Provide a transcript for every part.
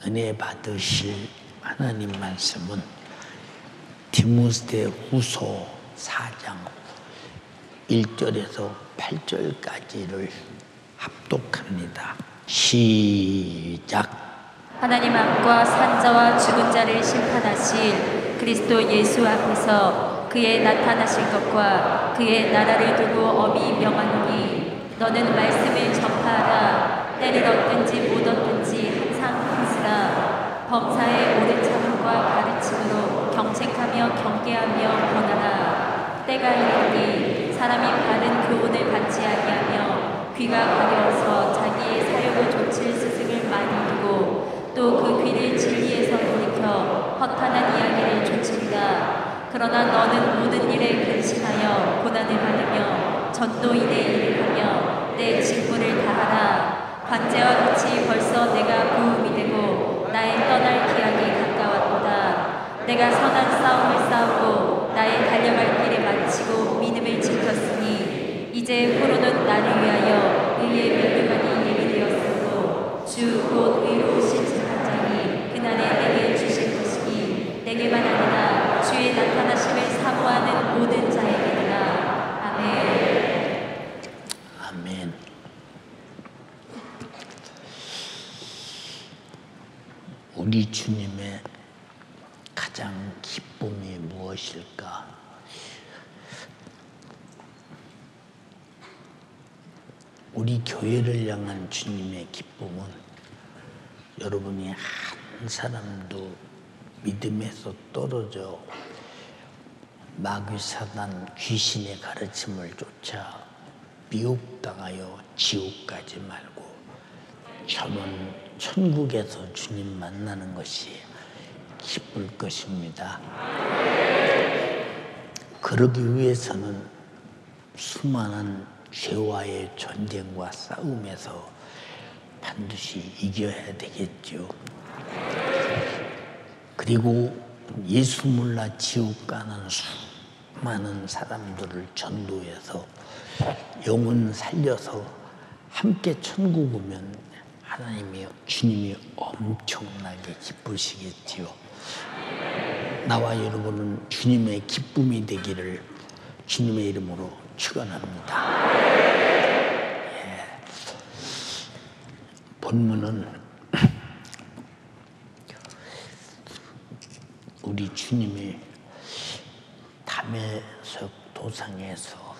은혜 받으실 하나님 말씀은 디모데후서 4장 1절에서 8절까지를 합독합니다. 시작. 하나님 앞과 산자와 죽은 자를 심판하실 그리스도 예수 앞에서 그의 나타나실 것과 그의 나라를 두고 엄히 명하노니 너는 말씀을 전파하라. 때를 얻든지 못 얻든지 항상 힘쓰라. 범사의 옳은 참음과 가르침으로 경책하며 경계하며 권하라. 때가 이르니 사람이 바른 교훈을 받지 아니하며 귀가 가려워서 자기의 사욕을 좇을 스승을 많이 두고 또 그 귀를 진리에서 돌이켜 허탄한 이야기를 좇으리라. 그러나 너는 모든 일에 근신하여 고난을 받으며 전도인의 일을 하며 내 직분을 다하라. 관제와 같이 벌써 내가 부음이 되고 나의 떠날 기약이 가까웠도다. 내가 선한 싸움을 싸우고 나의 달려갈 길을 마치고 믿음을 지켰으니 이제 후로는 나를 위하여 의의 면류관이 예비되었으므로 주 곧 의로우신 재판장이 그날에 내게 주실 것이니 내게만 아니라 주의 나타나심을 사모하는 모든 자에게니라. 아멘. 아멘. 우리 주님의 가장 기쁨이 무엇일까? 우리 교회를 향한 주님의 기쁨은 여러분이 한 사람도 믿음에서 떨어져 마귀 사단 귀신의 가르침을 쫓아 미혹당하여 지옥 가지 말고 저는 천국에서 주님 만나는 것이 기쁠 것입니다. 그러기 위해서는 수많은 죄와의 전쟁과 싸움에서 반드시 이겨야 되겠죠. 그리고 예수 몰라 지옥 가는 수많은 사람들을 전도해서 영혼 살려서 함께 천국 오면 하나님이 주님이 엄청나게 기쁘시겠지요. 나와 여러분은 주님의 기쁨이 되기를 주님의 이름으로 축원합니다. 본문은 우리 주님이 담에석 도상에서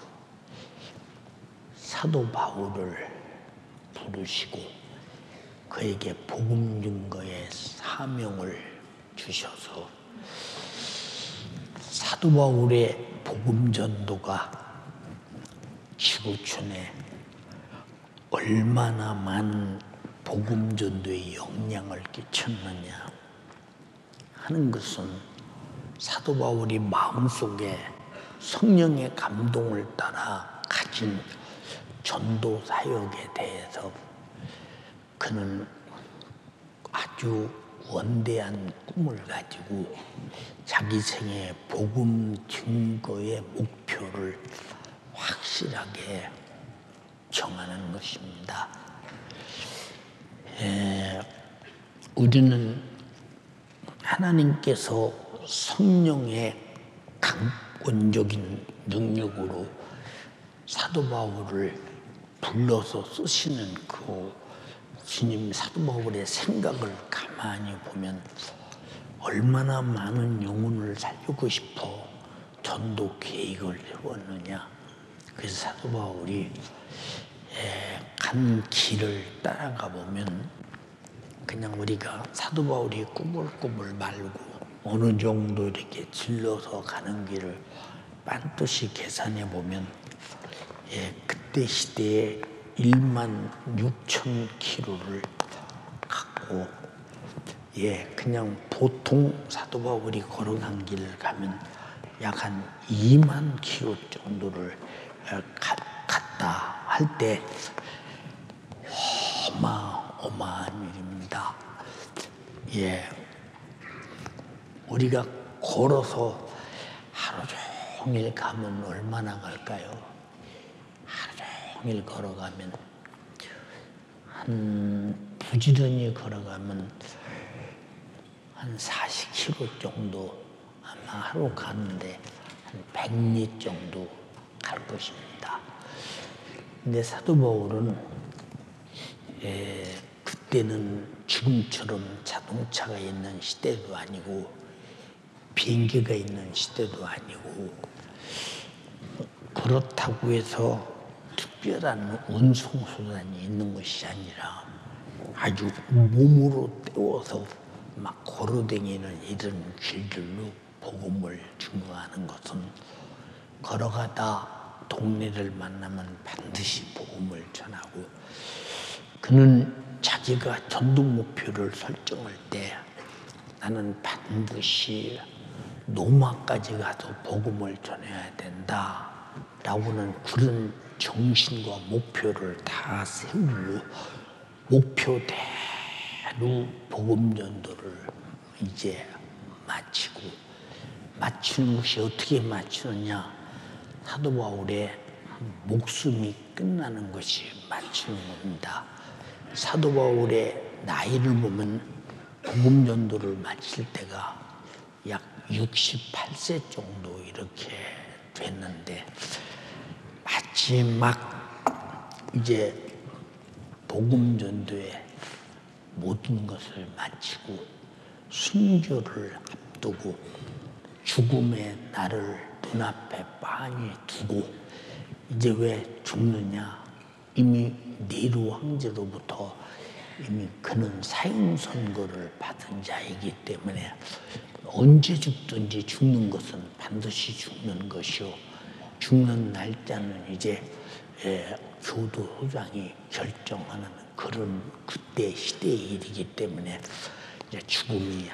사도 바울을 부르시고 그에게 복음 증거의 사명을 주셔서 사도 바울의 복음 전도가 지구촌에 얼마나 많은 복음 전도에 영향을 끼쳤느냐 하는 것은 사도 바울이 마음속에 성령의 감동을 따라 가진 전도 사역에 대해서 그는 아주 원대한 꿈을 가지고 자기 생애 복음 증거의 목표를 확실하게 정하는 것입니다. 우리는 하나님께서 성령의 강권적인 능력으로 사도 바울을 불러서 쓰시는 그 주님 사도 바울의 생각을 가만히 보면 얼마나 많은 영혼을 살리고 싶어 전도 계획을 세웠느냐. 그래서 사도 바울이 간 길을 따라가 보면 그냥 우리가 사도 바울이 꾸불꾸불 말고 어느 정도 이렇게 질러서 가는 길을 반드시 계산해 보면 그때 시대에 1만 6천 킬로를 갖고 그냥 보통 사도 바울이 걸어간 길을 가면 약 한 2만 킬로 정도를 갔다 할 때 어마어마한 일입니다. 우리가 걸어서 하루 종일 가면 얼마나 갈까요? 하루 종일 걸어가면 부지런히 걸어가면 한 40km 정도 아마 하루 가는데 한 100리 정도 갈 것입니다. 근데 사도 바울은 그때는 지금처럼 자동차가 있는 시대도 아니고 비행기가 있는 시대도 아니고 그렇다고 해서 특별한 운송수단이 있는 것이 아니라 아주 몸으로 때워서 막 걸어다니는 이런 길들로 복음을 증거하는 것은 걸어가다 동네를 만나면 반드시 복음을 전하고 그는 자기가 전도 목표를 설정할 때 나는 반드시 로마까지 가서 복음을 전해야 된다 라고는 그런 정신과 목표를 다 세우고 목표대로 복음 전도를 이제 마치는 것이 어떻게 마치느냐 사도 바울의 목숨이 끝나는 것이 마치는 겁니다. 사도 바울의 나이를 보면 복음 전도를 마칠 때가 약 68세 정도 이렇게 됐는데 마지막 이제 복음 전도의 모든 것을 마치고 순교를 앞두고 죽음의 날을 눈앞에 빤히 두고 이제 왜 죽느냐 이미 네로 황제로부터 이미 그는 사형 선고를 받은 자이기 때문에 언제 죽든지 죽는 것은 반드시 죽는 것이요 죽는 날짜는 이제 교도소장이 결정하는 그런 그때 시대의 일이기 때문에 이제 죽음이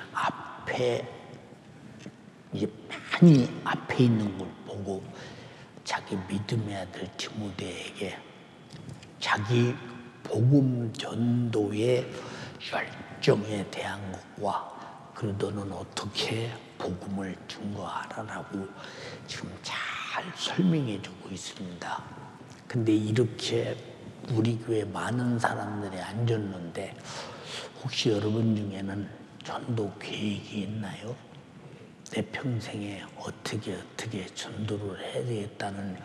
이제 많이 앞에 있는 걸 보고 자기 믿음의 아들 디모데에게 자기 복음 전도의 열정에 대한 것과 그리고 너는 어떻게 복음을 증거하라라고 지금 잘 설명해 주고 있습니다. 근데 이렇게 우리 교회 많은 사람들이 앉았는데 혹시 여러분 중에는 전도 계획이 있나요? 내 평생에 어떻게 전도를 해야 되겠다는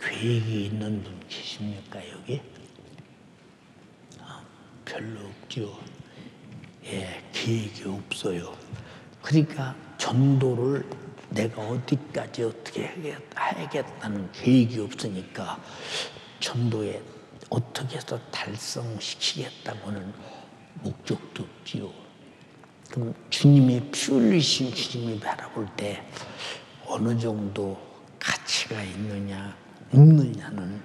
계획이 있는 분 계십니까 여기? 별로 없죠. 계획이 없어요. 그러니까 전도를 내가 어디까지 어떻게 해야겠다는 계획이 없으니까 전도에 어떻게 해서 달성시키겠다고는 목적도 없지요. 그럼 주님의 피 흘리신 주님이 바라볼 때 어느 정도 가치가 있느냐 없느냐는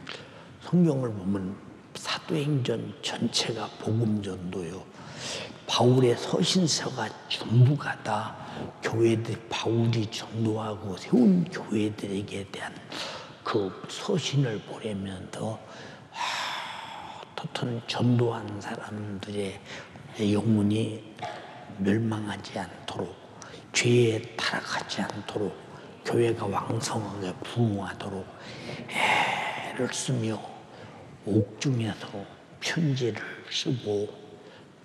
성경을 보면 사도행전 전체가 복음 전도요. 바울의 서신서가 전부가 다 교회들 바울이 전도하고 세운 교회들에게 대한 그 서신을 보내면서 어떻든 전도한 사람들의 영혼이 멸망하지 않도록 죄에 타락하지 않도록 교회가 왕성하게 부흥하도록 애를 쓰며 옥중에서 편지를 쓰고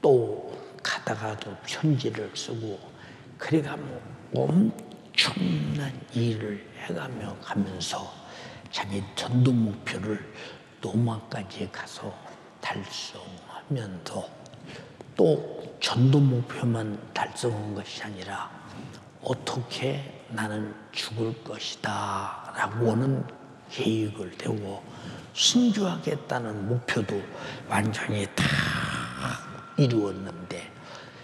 또 가다가도 편지를 쓰고 그래가 엄청난 일을 해가며 가면서 자기 전도 목표를 로마까지 가서 달성하면서 또 전도 목표만 달성한 것이 아니라 어떻게 나는 죽을 것이다 라고는 계획을 세우고 순교하겠다는 목표도 완전히 다 이루었는데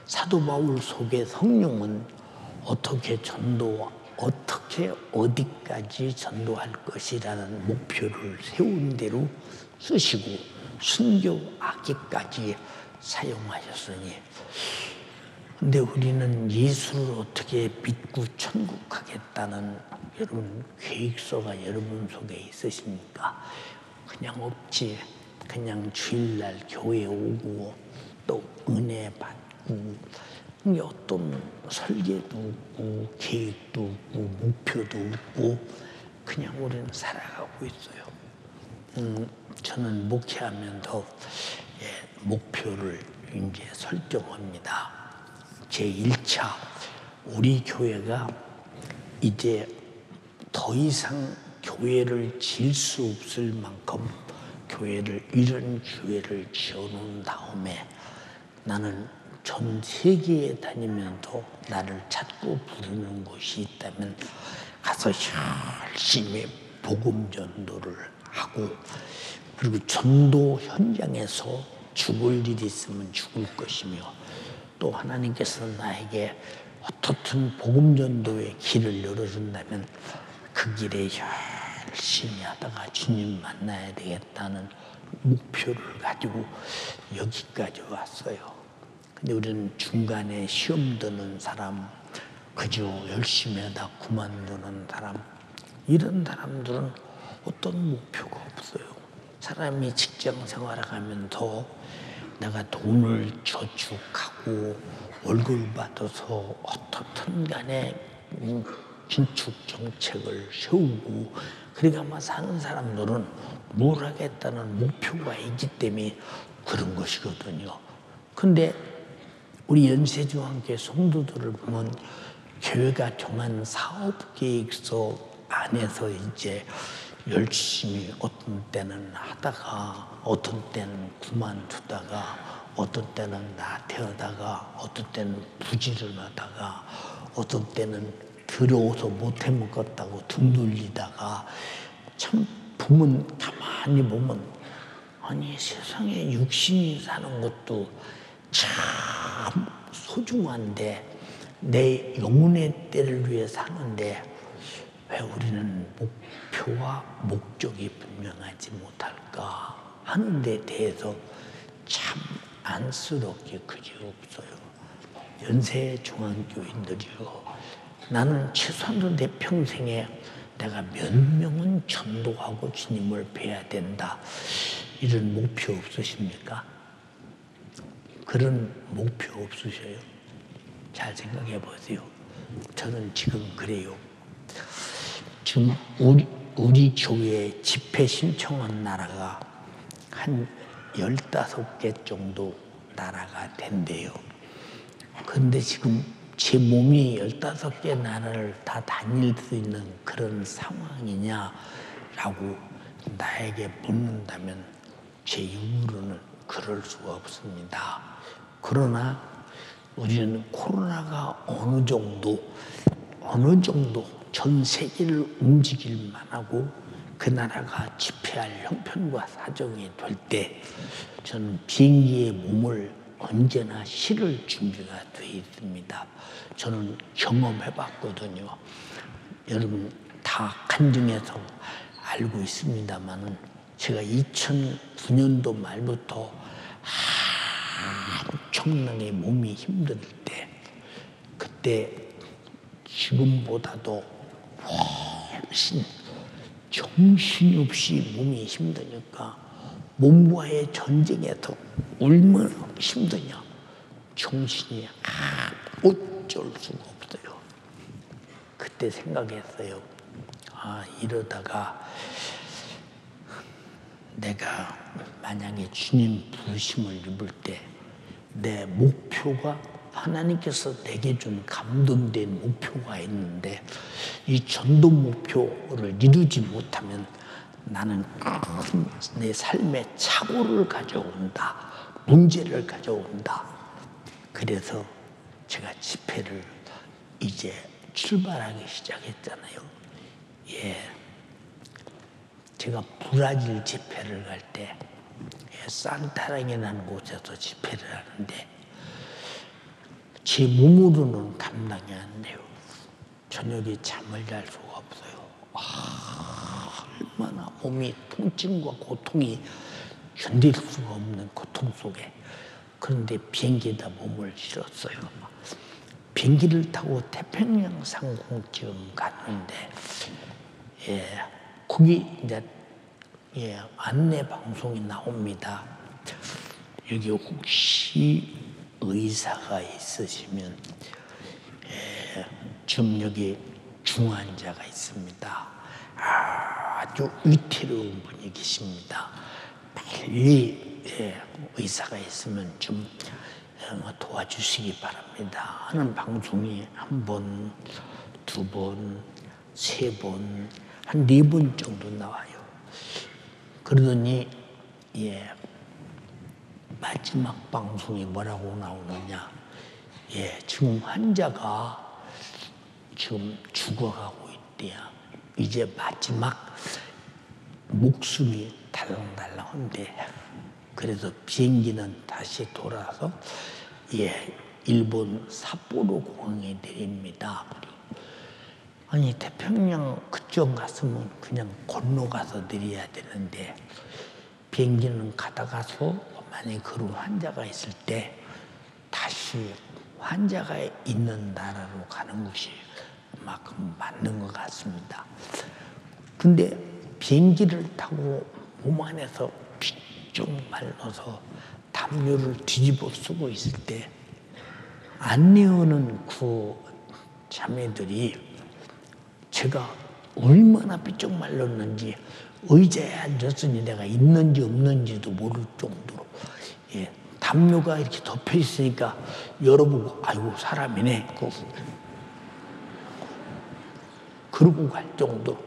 사도 바울 속의 성령은 어떻게 어디까지 전도할 것이라는 목표를 세운 대로 쓰시고 순교하기까지 사용하셨으니 근데 우리는 예수를 어떻게 믿고 천국 가겠다는 여러분 계획서가 여러분 속에 있으십니까? 그냥 없지. 그냥 주일날 교회 오고 또 은혜 받고 어떤 설계도 없고 계획도 없고 목표도 없고 그냥 우리는 살아가고 있어요. 저는 목회하면서 목표를 이제 설정합니다. 제1차 우리 교회가 이제 더 이상 교회를 질 수 없을 만큼 이런 교회를 지어놓은 다음에 나는 전 세계에 다니면서 나를 찾고 부르는 곳이 있다면 가서 열심히 복음 전도를 하고, 그리고 전도 현장에서 죽을 일이 있으면 죽을 것이며, 또 하나님께서 나에게 어떻든 복음 전도의 길을 열어준다면 그 길에 열심히 하다가 주님 만나야 되겠다는 목표를 가지고 여기까지 왔어요. 근데 우리는 중간에 시험 드는 사람, 그저 열심히 하다 그만두는 사람, 이런 사람들은 어떤 목표가 없어요. 사람이 직장 생활을 하면서 내가 돈을 저축하고 월급 받아서 어떻든 간에 긴축 정책을 세우고 그러니까 사는 사람들은 뭘 하겠다는 목표가 있기 때문에 그런 것이거든요. 근데 우리 연세중앙교회 성도들을 보면 교회가 정한 사업계획서 안에서 이제 열심히 어떤 때는 하다가 어떤 때는 그만두다가 어떤 때는 나태하다가 어떤 때는 부지런하다가 어떤 때는 더러워서 못해 먹었다고 등 돌리다가 참 보면 가만히 보면 아니 세상에 육신이 사는 것도 참 소중한데 내 영혼의 때를 위해 사는데 왜 우리는 목표와 목적이 분명하지 못할까 하는 데 대해서 참 안쓰럽게 그지없어요. 연세중앙교인들이요, 나는 최소한도 내 평생에 내가 몇 명은 전도하고 주님을 뵈야 된다, 이런 목표 없으십니까? 그런 목표 없으셔요? 잘 생각해 보세요. 저는 지금 그래요. 지금 우리 교회에 집회 신청한 나라가 한 15개 정도 나라가 된대요. 그런데 지금 제 몸이 15개 나라를 다 다닐 수 있는 그런 상황이냐라고 나에게 묻는다면 제 입으로는 그럴 수가 없습니다. 그러나 우리는 코로나가 어느 정도 전 세계를 움직일 만하고 그 나라가 집회할 형편과 사정이 될 때 저는 비행기에 몸을 언제나 실을 준비가 되어 있습니다. 저는 경험해 봤거든요. 여러분 다 간증해서 알고 있습니다만은 제가 2009년도 말부터 엄청나게 몸이 힘들 때, 그때 지금보다도 훨씬 정신없이 몸이 힘드니까 몸과의 전쟁에서 얼마나 힘드냐, 정신이 어쩔 수가 없어요. 그때 생각했어요. 이러다가 내가 만약에 주님 부르심을 입을 때 내 목표가 하나님께서 내게 준 감동된 목표가 있는데 이 전도 목표를 이루지 못하면 나는 내 삶에 착오를 가져온다, 문제를 가져온다. 그래서 제가 집회를 이제 출발하기 시작했잖아요. 제가 브라질 집회를 갈 때 산타랑이라는 곳에서 집회를 하는데 제 몸으로는 감당이 안 돼요. 저녁에 잠을 잘 수가 없어요. 얼마나 몸이 통증과 고통이 견딜 수가 없는 고통 속에. 그런데 비행기에다 몸을 실었어요. 비행기를 타고 태평양 상공쯤 갔는데 거기 이제 안내 방송이 나옵니다. 여기 혹시 의사가 있으시면 지금 여기 중환자가 있습니다. 아주 위태로운 분이 계십니다. 빨리 의사가 있으면 좀 도와주시기 바랍니다 하는 방송이 한 번, 두 번, 세 번, 한 4번 정도 나와요. 그러더니 마지막 방송이 뭐라고 나오느냐, 지금 환자가 지금 죽어가고 있대요. 이제 마지막 목숨이 달랑달랑한데, 그래서 비행기는 다시 돌아서 일본 삿포로 공항에 내립니다. 아니, 태평양 그쪽 갔으면 그냥 건너가서 내려야 되는데, 비행기는 가다가서 만약에 그런 환자가 있을 때 다시 환자가 있는 나라로 가는 것이 그만큼 맞는 것 같습니다. 근데 비행기를 타고 몸 안에서 삐쭉 말라서 담요를 뒤집어 쓰고 있을 때 안내오는 그 자매들이 제가 얼마나 삐쭉 말랐는지 의자에 앉았으니 내가 있는지 없는지도 모를 정도로 담요가 이렇게 덮여 있으니까 열어보고 아이고 사람이네 그러고 갈 정도로.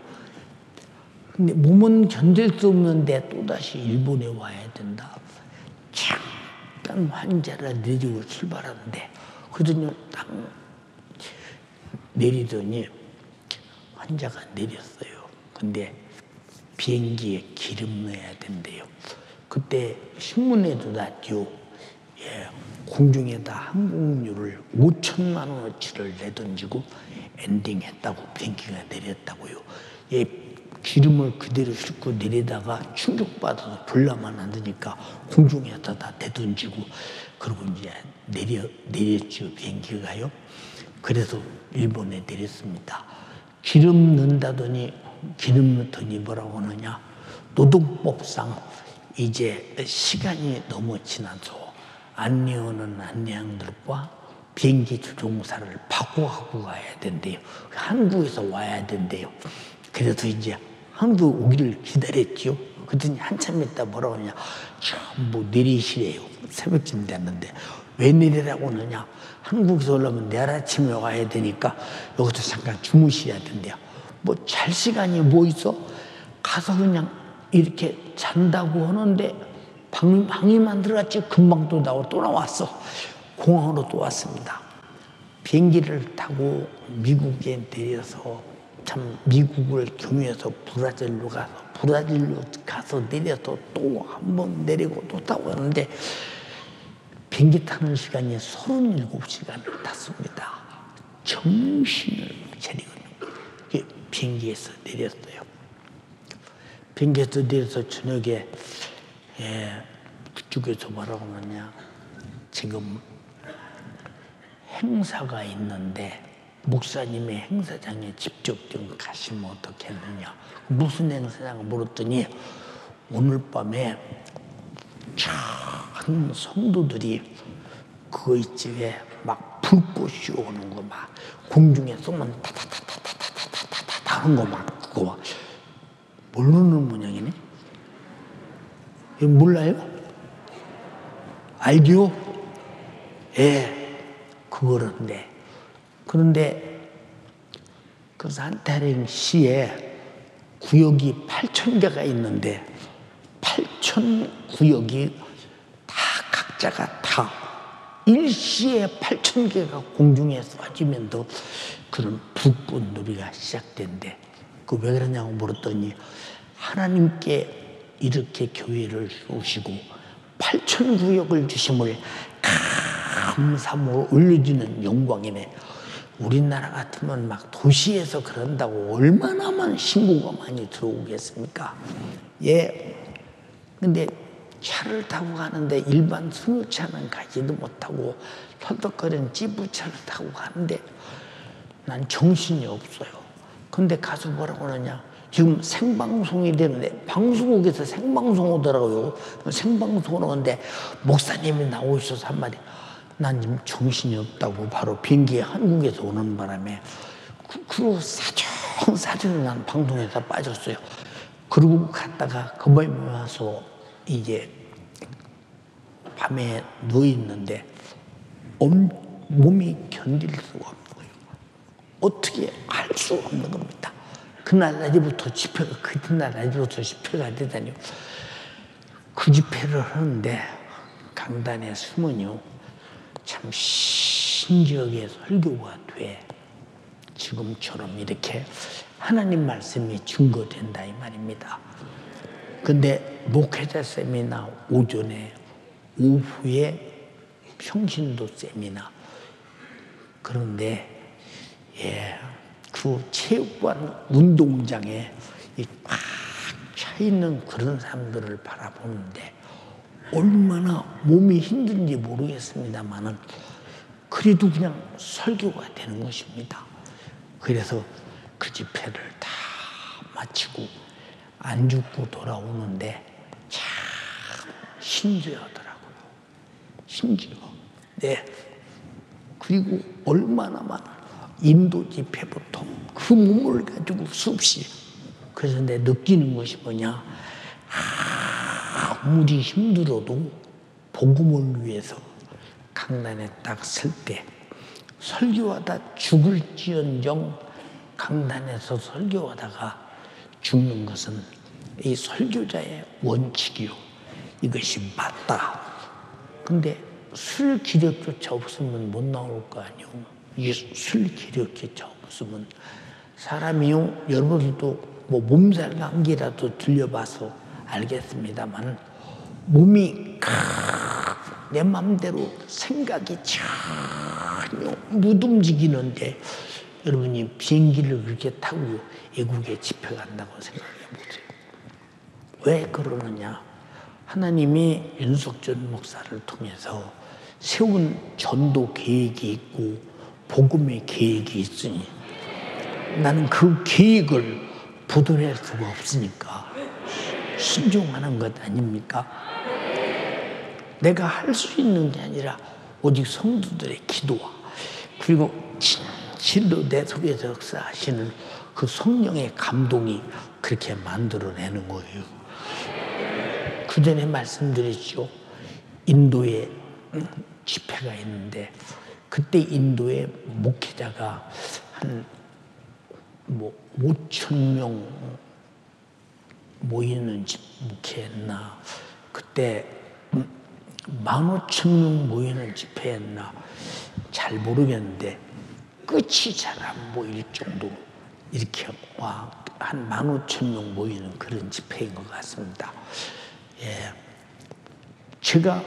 근데 몸은 견딜 수 없는데 또다시 일본에 와야 된다. 잠깐 환자를 내리고 출발하는데, 그러더니 딱 내리더니 환자가 내렸어요. 근데 비행기에 기름 넣어야 된대요. 그때 신문에도 났죠. 공중에다 항공료를 5천만 원어치를 내던지고 엔딩했다고, 비행기가 내렸다고요. 기름을 그대로 싣고 내리다가 충격받아서 불나면 안 되니까 공중에다 다 내던지고, 그리고 이제 내렸죠, 비행기가요. 그래서 일본에 내렸습니다. 기름 넣는다더니, 기름 넣더니 뭐라고 하느냐, 노동법상 이제 시간이 너무 지나서 안내오는 안내양들과 비행기 조종사를 바꿔갖고 가야 된대요. 한국에서 와야 된대요. 그래서 이제 한국 오기를 기다렸죠. 그랬더니 한참 있다 뭐라고 하냐, 뭐 내리시래요. 새벽쯤 됐는데 왜 내리라고 하느냐, 한국에서 오려면 내일 아침에 와야 되니까 여기서 잠깐 주무셔야 된대요. 뭐 잘 시간이 뭐 있어? 가서 그냥 이렇게 잔다고 하는데 방이만 들어갔지 금방 또 나왔어. 공항으로 또 왔습니다. 비행기를 타고 미국에 내려서, 참 미국을 경유해서 브라질로 가서 내려서 또 한 번 내리고 또 타고 왔는데 비행기 타는 시간이 37시간을 탔습니다. 정신을 못 차리거든요. 비행기에서 내렸어요. 비행기에서 내려서 저녁에 그쪽에서 뭐라고 하느냐, 지금 행사가 있는데 목사님의 행사장에 직접 좀 가시면 어떻겠느냐. 무슨 행사장 물었더니 오늘 밤에 큰 성도들이 그 집에 막 불꽃이 오는 거, 막 공중에 쏘면 타타타타타타타타 하는 거, 막 그거 막 모르는 모양이네. 몰라요? 알죠? 그거는데. 그런데 그 산타령시에 구역이 8,000개가 있는데 8,000구역이 다 각자가 다 일시에 8,000개가 공중에 쏴지면서 그런 불꽃놀이가 시작된대. 그 왜 그러냐고 물었더니 하나님께 이렇게 교회를 쏘시고 8,000구역을 주심을 감사함으로 올려주는 영광이네. 우리나라 같으면 막 도시에서 그런다고 얼마나만 신고가 많이 들어오겠습니까? 근데 차를 타고 가는데 일반 승용차는 가지도 못하고 털떡거리는 지부차를 타고 가는데 난 정신이 없어요. 근데 가서 뭐라고 하느냐, 지금 생방송이 되는데 방송국에서 생방송 오더라고요. 생방송을 오는데 목사님이 나오셔서 한마디, 난 지금 정신이 없다고 바로 비행기에 한국에서 오는 바람에 그리고 사정 난 방송에서 빠졌어요. 그러고 갔다가 그 밤에 와서 이제 밤에 누워있는데 몸이 견딜 수가 없는 거예요. 어떻게 할 수가 없는 겁니다. 그날 낮에부터 집회가, 그날 낮에부터 집회가 되다니요. 그 집회를 하는데 강단에 서면요, 참 신기하게 설교가 돼. 지금처럼 이렇게 하나님 말씀이 증거된다 이 말입니다. 근데 목회자 세미나 오전에, 오후에 평신도 세미나. 그런데 그 체육관 운동장에 꽉 차 있는 그런 사람들을 바라보는데 얼마나 몸이 힘든지 모르겠습니다만은 그래도 그냥 설교가 되는 것입니다. 그래서 그 집회를 다 마치고 안 죽고 돌아오는데 참 신기하더라고요. 신기해. 네. 그리고 얼마나 많은 인도 집회부터 그 몸을 가지고 수없이. 그래서 내 느끼는 것이 뭐냐. 아무리 힘들어도 복음을 위해서 강단에 딱 설 때 설교하다 죽을지언정 강단에서 설교하다가 죽는 것은 이 설교자의 원칙이요. 이것이 맞다. 근데 술 기력조차 없으면 못 나올 거 아니요. 이 술 기력조차 없으면 사람이요. 여러분들도 뭐 몸살 감기라도 들려봐서 알겠습니다만 몸이 내 마음대로 생각이 전혀 못 움직이는데 여러분이 비행기를 그렇게 타고 외국에 집회 간다고 생각해 보세요. 왜 그러느냐? 하나님이 윤석전 목사를 통해서 세운 전도 계획이 있고 복음의 계획이 있으니 나는 그 계획을 부도낼 수가 없으니까 순종하는 것 아닙니까? 내가 할 수 있는 게 아니라 오직 성도들의 기도와 그리고 진실로 내 속에서 역사하시는 그 성령의 감동이 그렇게 만들어내는 거예요. 그 전에 말씀드렸죠. 인도에 집회가 있는데 그때 인도에 목회자가 한 5,000명 모이는 목회했나 그때 15,000명 모이는 집회였나 잘 모르겠는데 끝이 잘 안 보일 정도로 이렇게 한 15,000명 모이는 그런 집회인 것 같습니다. 예, 제가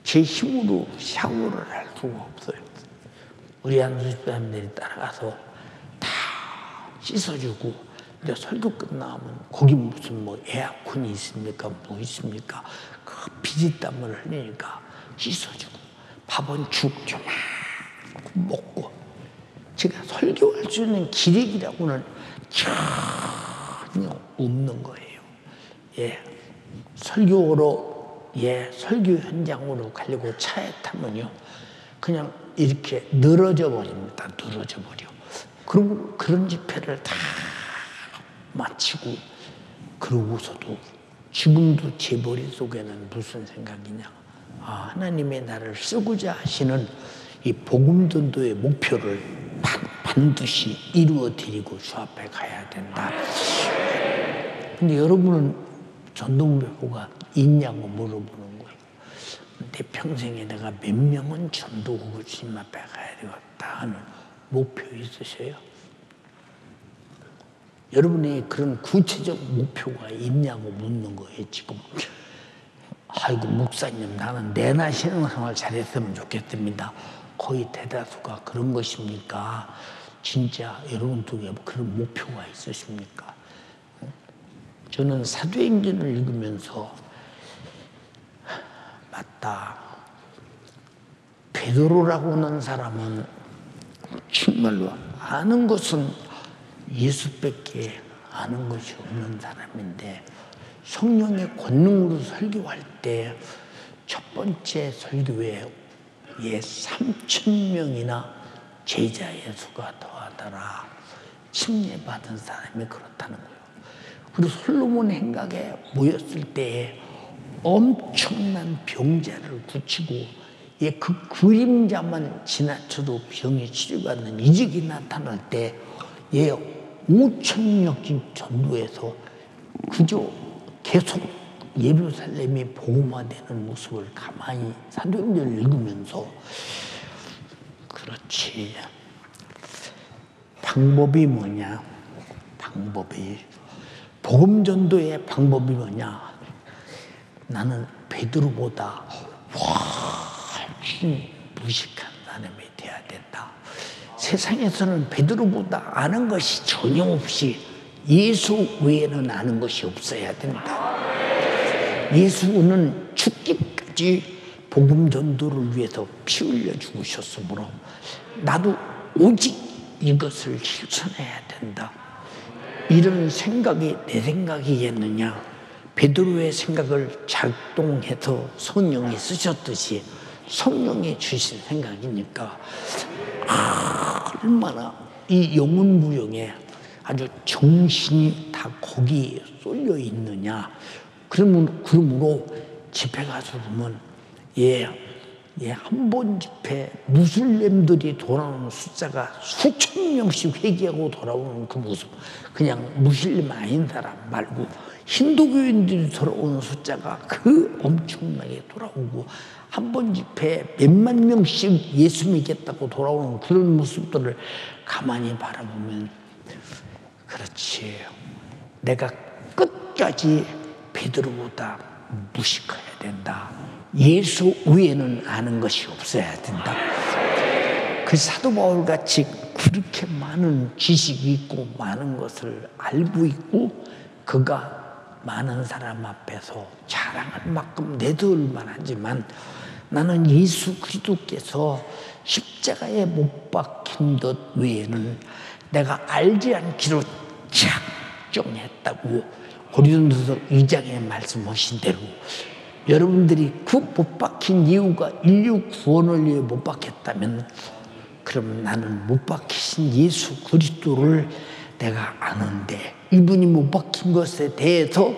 제 힘으로 샤워를 할 수가 없어요. 우리 안수 집사님들이 따라가서 다 씻어주고 이제 설교 끝나면 거기 무슨 뭐 에어컨이 있습니까? 뭐 있습니까? 그 피지땀을 흘리니까 씻어주고 밥은 죽 좀 먹고 제가 설교할 수 있는 기력이라고는 전혀 없는 거예요. 예, 설교로 설교 현장으로 가려고 차에 타면요 그냥 이렇게 늘어져 버립니다. 늘어져 버려. 그리고 그런 집회를 다 마치고 그러고서도 지금도 제 머릿속에는 무슨 생각이냐. 하나님의 나를 쓰고자 하시는 이 복음 전도의 목표를 반드시 이루어 드리고 주 앞에 가야 된다. 근데 여러분은 전도 목표가 있냐고 물어보는 거예요. 내 평생에 내가 몇 명은 전도하고 주님 앞에 가야 되겠다 하는 목표 있으세요? 여러분이 그런 구체적 목표가 있냐고 묻는 거예요, 지금. 아이고, 목사님, 나는 내나 신앙생활 잘했으면 좋겠습니다. 거의 대다수가 그런 것입니까? 진짜 여러분도 그런 목표가 있으십니까? 저는 사도행전을 읽으면서 맞다. 베드로라고 하는 사람은 정말로 아는 것은 예수밖에 아는 것이 없는 사람인데 성령의 권능으로 설교할 때 첫 번째 설교에 3,000명이나 제자의 수가 더하더라. 침례받은 사람이 그렇다는 거예요. 그리고 솔로몬 행각에 모였을 때에 엄청난 병자를 고치고 예, 그 그림자만 지나쳐도 병이 치료가 되는 이적이 나타날 때, 예, 5,000여 전도에서 그저 계속 예루살렘이 복음화되는 모습을 가만히 사도행전을 읽으면서, 그렇지, 방법이 뭐냐? 복음 전도의 방법이 뭐냐? 나는 베드로보다 훨씬 무식한 사람이 돼야 된다. 세상에서는 베드로보다 아는 것이 전혀 없이 예수 외에는 아는 것이 없어야 된다. 예수는 죽기까지 복음 전도를 위해서 피 흘려 죽으셨으므로 나도 오직 이것을 실천해야 된다. 이런 생각이 내 생각이겠느냐? 베드로의 생각을 작동해서 성령이 쓰셨듯이 성령이 주신 생각이니까 얼마나 이 영혼무용에 아주 정신이 다 거기에 쏠려 있느냐. 그러므로 집회 가서 보면 한 번 집회 무슬림들이 돌아오는 숫자가 수천 명씩 회개하고 돌아오는 그 모습, 그냥 무슬림 아닌 사람 말고 힌두교인들이 돌아오는 숫자가 그 엄청나게 돌아오고, 한 번 집회에 몇만 명씩 예수 믿겠다고 돌아오는 그런 모습들을 가만히 바라보면, 그렇지, 내가 끝까지 베드로보다 무식해야 된다. 예수 외에는 아는 것이 없어야 된다. 그 사도 바울같이 그렇게 많은 지식이 있고 많은 것을 알고 있고, 그가 많은 사람 앞에서 자랑할 만큼 내세울 만하지만, 나는 예수 그리스도께서 십자가에 못 박힌 것 외에는 내가 알지 않기로 작정했다고 고린도서 2장에 말씀하신 대로, 여러분들이 그 못 박힌 이유가 인류 구원을 위해 못 박혔다면, 그럼 나는 못 박히신 예수 그리스도를 내가 아는데, 이분이 못 박힌 것에 대해서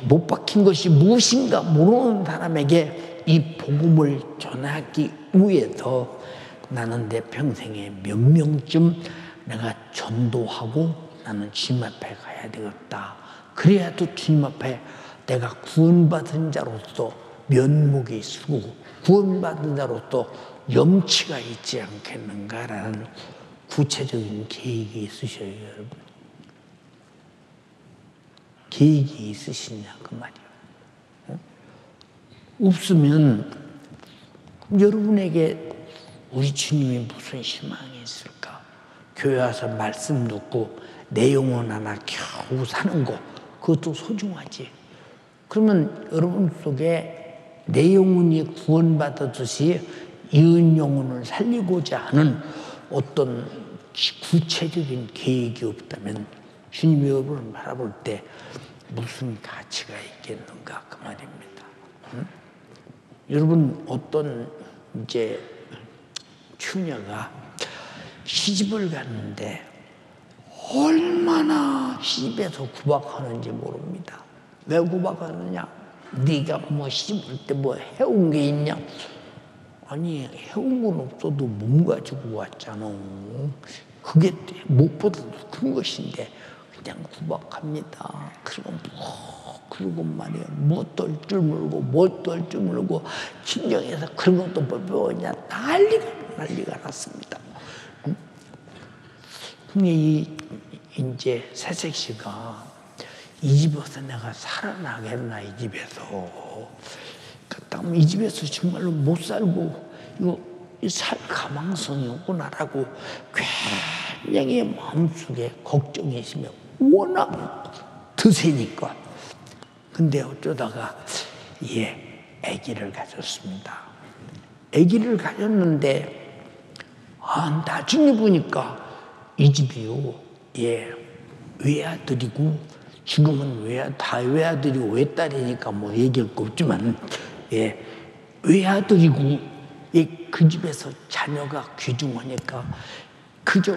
못 박힌 것이 무엇인가 모르는 사람에게 이 복음을 전하기 위해서 나는 내 평생에 몇 명쯤 내가 전도하고 나는 주님 앞에 가야 되겠다. 그래야 또 주님 앞에 내가 구원받은 자로서 면목이 쓰고 구원받은 자로서 염치가 있지 않겠는가라는 구체적인 계획이 있으셔요, 여러분. 계획이 있으시냐 그 말이에요. 없으면 여러분에게 우리 주님이 무슨 희망이 있을까? 교회 와서 말씀 듣고 내 영혼 하나 겨우 사는 거, 그것도 소중하지. 그러면 여러분 속에 내 영혼이 구원받았듯이 이은 영혼을 살리고자 하는 어떤 구체적인 계획이 없다면 주님이 여러분을 바라볼 때 무슨 가치가 있겠는가 그 말입니다. 응? 여러분, 어떤 이제 처녀가 시집을 갔는데 얼마나 시집에서 구박하는지 모릅니다. 왜 구박하느냐? 네가 뭐 시집올 때 뭐 해온 게 있냐? 아니, 해온 건 없어도 몸 가지고 왔잖아. 그게 무엇보다도 큰 것인데 그냥 구박합니다. 그리고 말이야, 무엇도 할 줄 모르고 무엇도 할 줄 모르고 친정에서 그런 것도 뭐 배웠냐, 난리가 났습니다. 근데 이제 새색시가 이 집에서 내가 살아나겠나, 이 집에서. 그렇다면 이 집에서 정말로 못 살고 이거 살 가망성이 없구나라고 굉장히 마음속에 걱정이 있으면 워낙 드세니까. 근데 어쩌다가 아기를 가졌습니다. 아기를 가졌는데 나중에 보니까 이 집이요, 외아들이고, 지금은 다 외아들이고 외딸이니까 뭐 얘기할 거 없지만, 외아들이고, 그 집에서 자녀가 귀중하니까 그저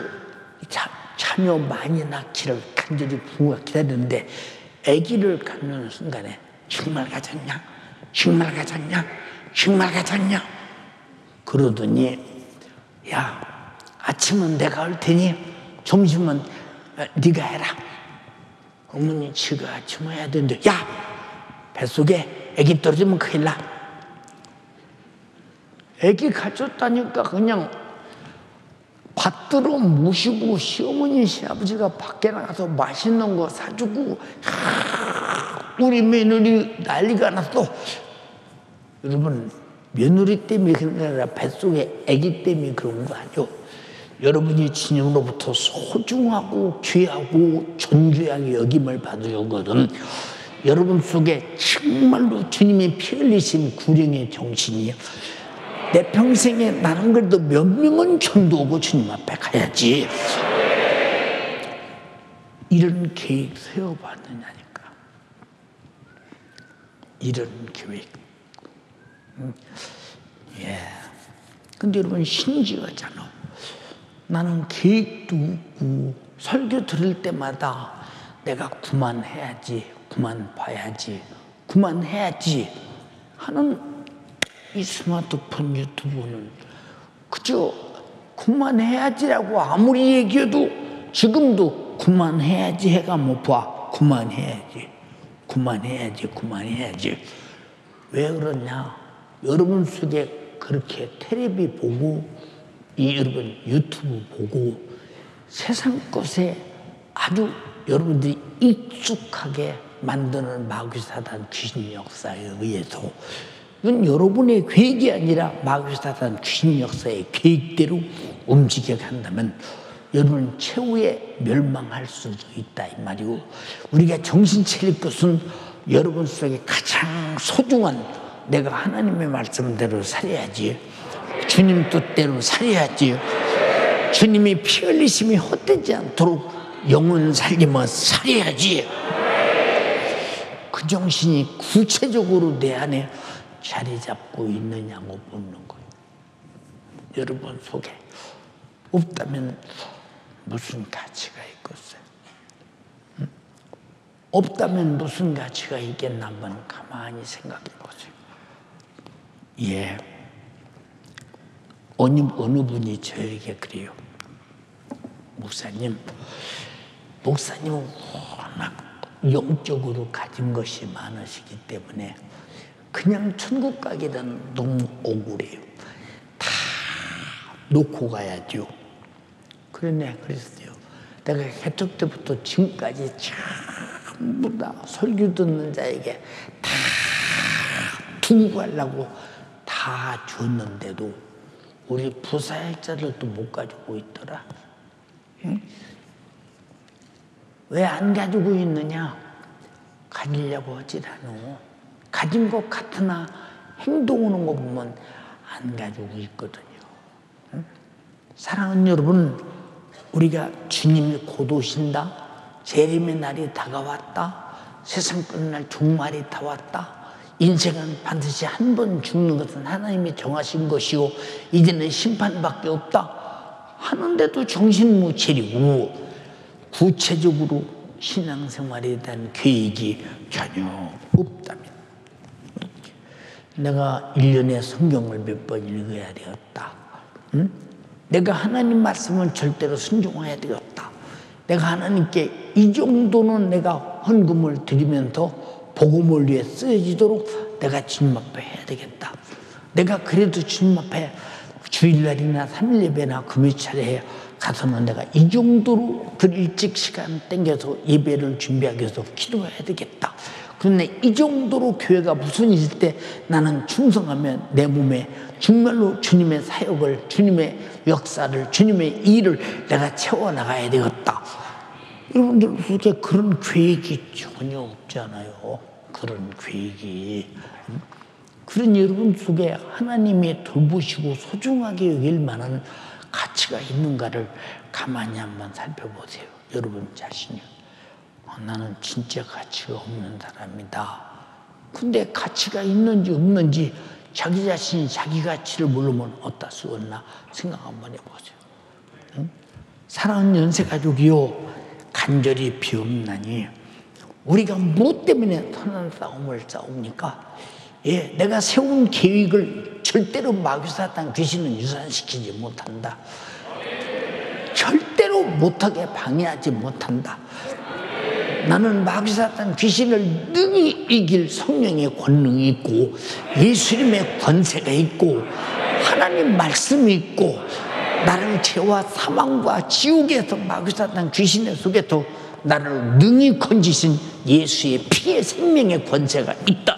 자녀 많이 낳기를 간절히 부모가 기다리는데, 아기를 갖는 순간에 정말 가졌냐? 정말 가졌냐? 정말 가졌냐? 그러더니 야, 아침은 내가 할 테니 점심은 네가 해라. 어머니 지가 아침 해야 되는데 야, 뱃속에 애기 떨어지면 큰일 나. 애기 가졌다니까 그냥 받들어 모시고 시어머니 시아버지가 밖에 나가서 맛있는 거 사주고 우리 며느리 난리가 났어. 여러분 며느리 때문에 그런 게 아니라 뱃속에 애기 때문에 그런 거 아니요. 여러분이 주님으로부터 소중하고 귀하고 존귀하게 여김을 받으셨거든. 여러분 속에 정말로 주님이 피 흘리신 구령의 정신이에요. 내 평생에 나는 그래도 몇 명은 전도하고 주님 앞에 가야지. 이런 계획 세워봤느냐니까. 이런 계획. 예. 근데 여러분 신지하잖아. 나는 계획도 없고 설교 들을 때마다 내가 그만해야지, 그만 봐야지, 그만해야지 하는 이 스마트폰 유튜브는 그저 그만해야지라고 아무리 얘기해도 지금도 그만해야지 해가 못 봐. 그만해야지, 그만해야지, 그만해야지. 왜 그러냐? 여러분 속에 그렇게 텔레비 보고 여러분 유튜브 보고 세상 것에 아주 여러분들이 익숙하게 만드는 마귀사단 귀신 역사에 의해서 이건 여러분의 계획이 아니라 마귀사단 귀신 역사의 계획대로 움직여 간다면 여러분 최후에 멸망할 수도 있다 이 말이고, 우리가 정신 차릴 것은 여러분 속에 가장 소중한 내가 하나님의 말씀대로 살아야지, 주님 뜻대로 살아야지, 주님이 피 흘리심이 헛되지 않도록 영혼 살리며 살아야지. 그 정신이 구체적으로 내 안에 자리 잡고 있느냐고 묻는 거예요. 여러분 속에 없다면 무슨 가치가 있겠어요? 없다면 무슨 가치가 있겠나 한번 가만히 생각해 보세요. 예. 어느 분이 저에게 그래요. 목사님은 워낙 영적으로 가진 것이 많으시기 때문에 그냥 천국 가기는 너무 억울해요. 다 놓고 가야죠. 그러네, 그랬어요. 내가 개척 때부터 지금까지 전부 다 설교 듣는 자에게 다 두고 가려고 다 줬는데도 우리 부사역자들도 못 가지고 있더라. 응? 왜 안 가지고 있느냐? 가지려고 하질 않아. 가진 것 같으나 행동하는 거 보면 안 가지고 있거든요. 응? 사랑하는 여러분, 우리가 주님이 곧 오신다, 재림의 날이 다가왔다, 세상 끝날 종말이 다 왔다, 인생은 반드시 한 번 죽는 것은 하나님이 정하신 것이요 이제는 심판밖에 없다 하는데도 정신 못 차리고 구체적으로 신앙생활에 대한 계획이 전혀 없다면 내가 1년에 성경을 몇 번 읽어야 되었다. 응? 내가 하나님 말씀은 절대로 순종해야 되었다. 내가 하나님께 이 정도는 내가 헌금을 드리면서 복음을 위해 쓰여지도록 내가 주님 앞에 해야 되겠다. 내가 그래도 주님 앞에 주일날이나 3일 예배나 금요일에 가서는 내가 이 정도로 그 일찍 시간 땡겨서 예배를 준비하기 위해서 기도해야 되겠다. 그런데 이 정도로 교회가 무슨 일일 때 나는 충성하면 내 몸에 정말로 주님의 사역을, 주님의 역사를, 주님의 일을 내가 채워나가야 되겠다. 여러분들 속에 그런 계획이 전혀 없잖아요. 그런 계획이. 그런 여러분 속에 하나님이 돌보시고 소중하게 여길 만한 가치가 있는가를 가만히 한번 살펴보세요. 여러분 자신이. 나는 진짜 가치가 없는 사람이다. 근데 가치가 있는지 없는지 자기 자신이 자기 가치를 모르면 어디다 쓰겠나 생각 한번 해보세요. 응? 사랑하는 연세가족이요, 간절히 비옵나니 우리가 무엇 때문에 선한 싸움을 싸웁니까? 예, 내가 세운 계획을 절대로 마귀사탄 귀신은 유산시키지 못한다. 절대로 못하게 방해하지 못한다. 나는 마귀사탄 귀신을 능히 이길 성령의 권능이 있고 예수님의 권세가 있고 하나님 말씀이 있고 나를 죄와 사망과 지옥에서 마귀사탄 귀신의 속에서 나를 능히 건지신 예수의 피의 생명의 권세가 있다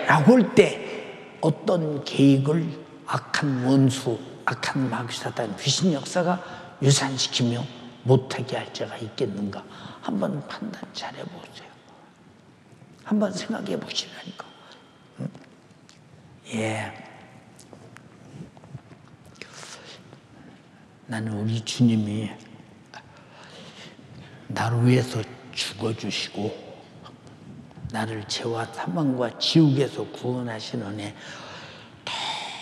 라고 할 때 어떤 계획을 악한 원수, 악한 마귀사탄 귀신 역사가 유산시키며 못하게 할 자가 있겠는가? 한번 판단 잘 해보세요. 한번 생각해 보시라니까. 예. 나는 우리 주님이 나를 위해서 죽어주시고 나를 죄와 사망과 지옥에서 구원하신 은혜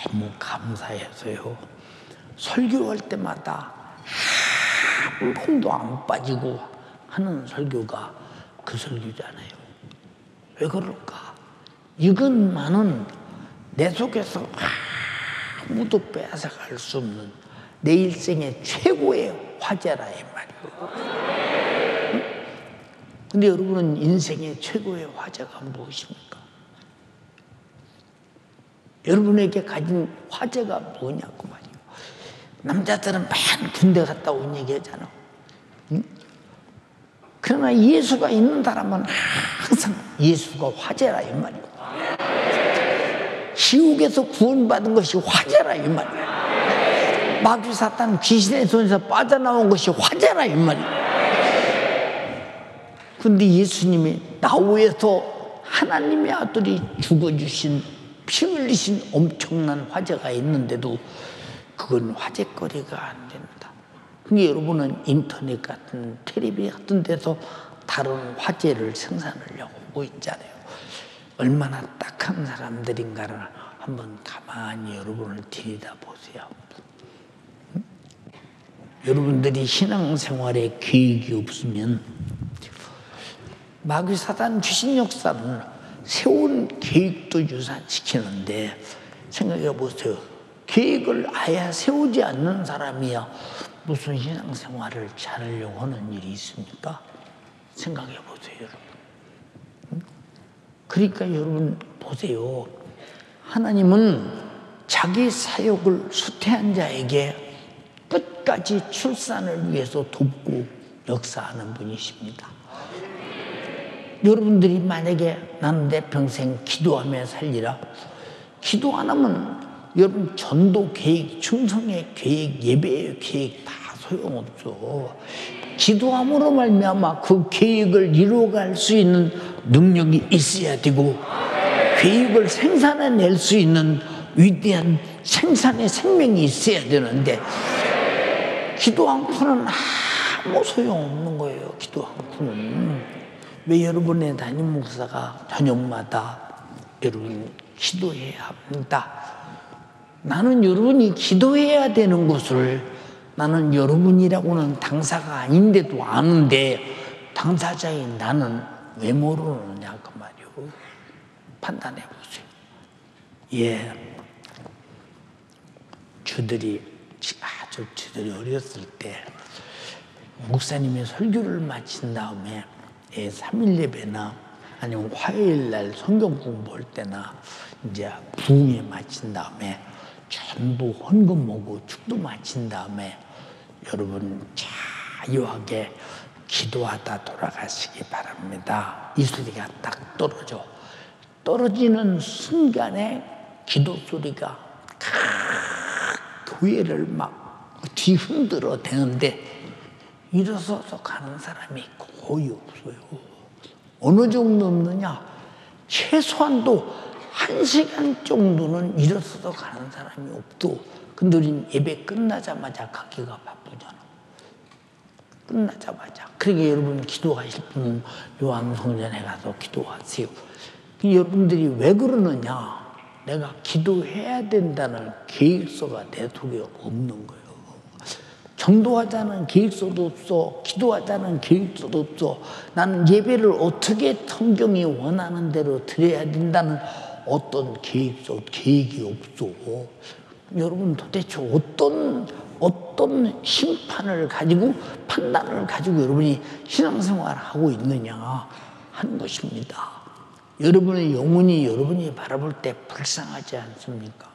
너무 감사해서요. 설교할 때마다 한 번도 안 빠지고 하는 설교가 그 설교잖아요. 왜 그럴까? 이것만은 내 속에서 아무도 빼앗아갈 수 없는 내 일생의 최고의 화제라 이 말이에요. 근데 여러분은 인생의 최고의 화제가 무엇입니까? 여러분에게 가진 화제가 뭐냐고 말이에요. 남자들은 맨 군대 갔다 온 얘기 하잖아. 응? 그러나 예수가 있는 사람은 항상 예수가 화제라 이 말이에요. 지옥에서 구원받은 것이 화제라 이 말이에요. 마귀 사탄 귀신의 손에서 빠져나온 것이 화제라 이 말이에요. 근데 예수님이 나 위해서 하나님의 아들이 죽어주신 피 흘리신 엄청난 화제가 있는데도 그건 화제거리가 안 됩니다. 근데 여러분은 인터넷 같은 텔레비 같은 데서 다른 화제를 생산하려고 하고 있잖아요. 얼마나 딱한 사람들인가를 한번 가만히 여러분을 들여다보세요. 응? 여러분들이 신앙생활에 계획이 없으면 마귀 사단 귀신 역사는 세운 계획도 유산시키는데 생각해 보세요. 계획을 아예 세우지 않는 사람이야 무슨 신앙생활을 잘하려고 하는 일이 있습니까? 생각해 보세요, 여러분. 그러니까 여러분 보세요. 하나님은 자기 사역을 수태한 자에게 끝까지 출산을 위해서 돕고 역사하는 분이십니다. 여러분들이 만약에 나는 내 평생 기도하며 살리라. 기도 안 하면 여러분 전도 계획, 충성의 계획, 예배의 계획 다 소용없어. 기도함으로 말미암아 그 계획을 이루어갈 수 있는 능력이 있어야 되고 계획을 생산해낼 수 있는 위대한 생산의 생명이 있어야 되는데 기도 않고는 아무 소용없는 거예요. 기도 않고는. 왜 여러분의 담임 목사가 저녁마다 여러분 기도해야 합니다. 나는 여러분이 기도해야 되는 것을 나는 여러분이라고는 당사가 아닌데도 아는데 당사자인 나는 왜 모르느냐 그 말이요. 판단해 보세요. 예, 주들이 어렸을 때 목사님이 설교를 마친 다음에 3일 예배나 아니면 화요일 날 성경 공부할 때나 이제 부흥회 마친 다음에 전부 헌금 모고 축도 마친 다음에 여러분 자유하게 기도하다 돌아가시기 바랍니다. 이 소리가 딱 떨어져. 떨어지는 순간에 기도 소리가 교회를 막 뒤흔들어 대는데 일어서서 가는 사람이 거의 없어요. 어느 정도 없느냐? 최소한도 1시간 정도는 일어서서 가는 사람이 없도. 근데 우린 예배 끝나자마자 가기가 바쁘잖아. 끝나자마자. 그러니까 여러분 기도하실 분은 요한성전에 가서 기도하세요. 여러분들이 왜 그러느냐? 내가 기도해야 된다는 계획서가 내 속에 없는 거예요. 전도하자는 계획서도 없어. 기도하자는 계획서도 없어. 나는 예배를 어떻게 성경이 원하는 대로 드려야 된다는 어떤 계획이 없어. 여러분 도대체 어떤 심판을 가지고 판단을 가지고 여러분이 신앙생활을 하고 있느냐 하는 것입니다. 여러분의 영혼이 여러분이 바라볼 때 불쌍하지 않습니까?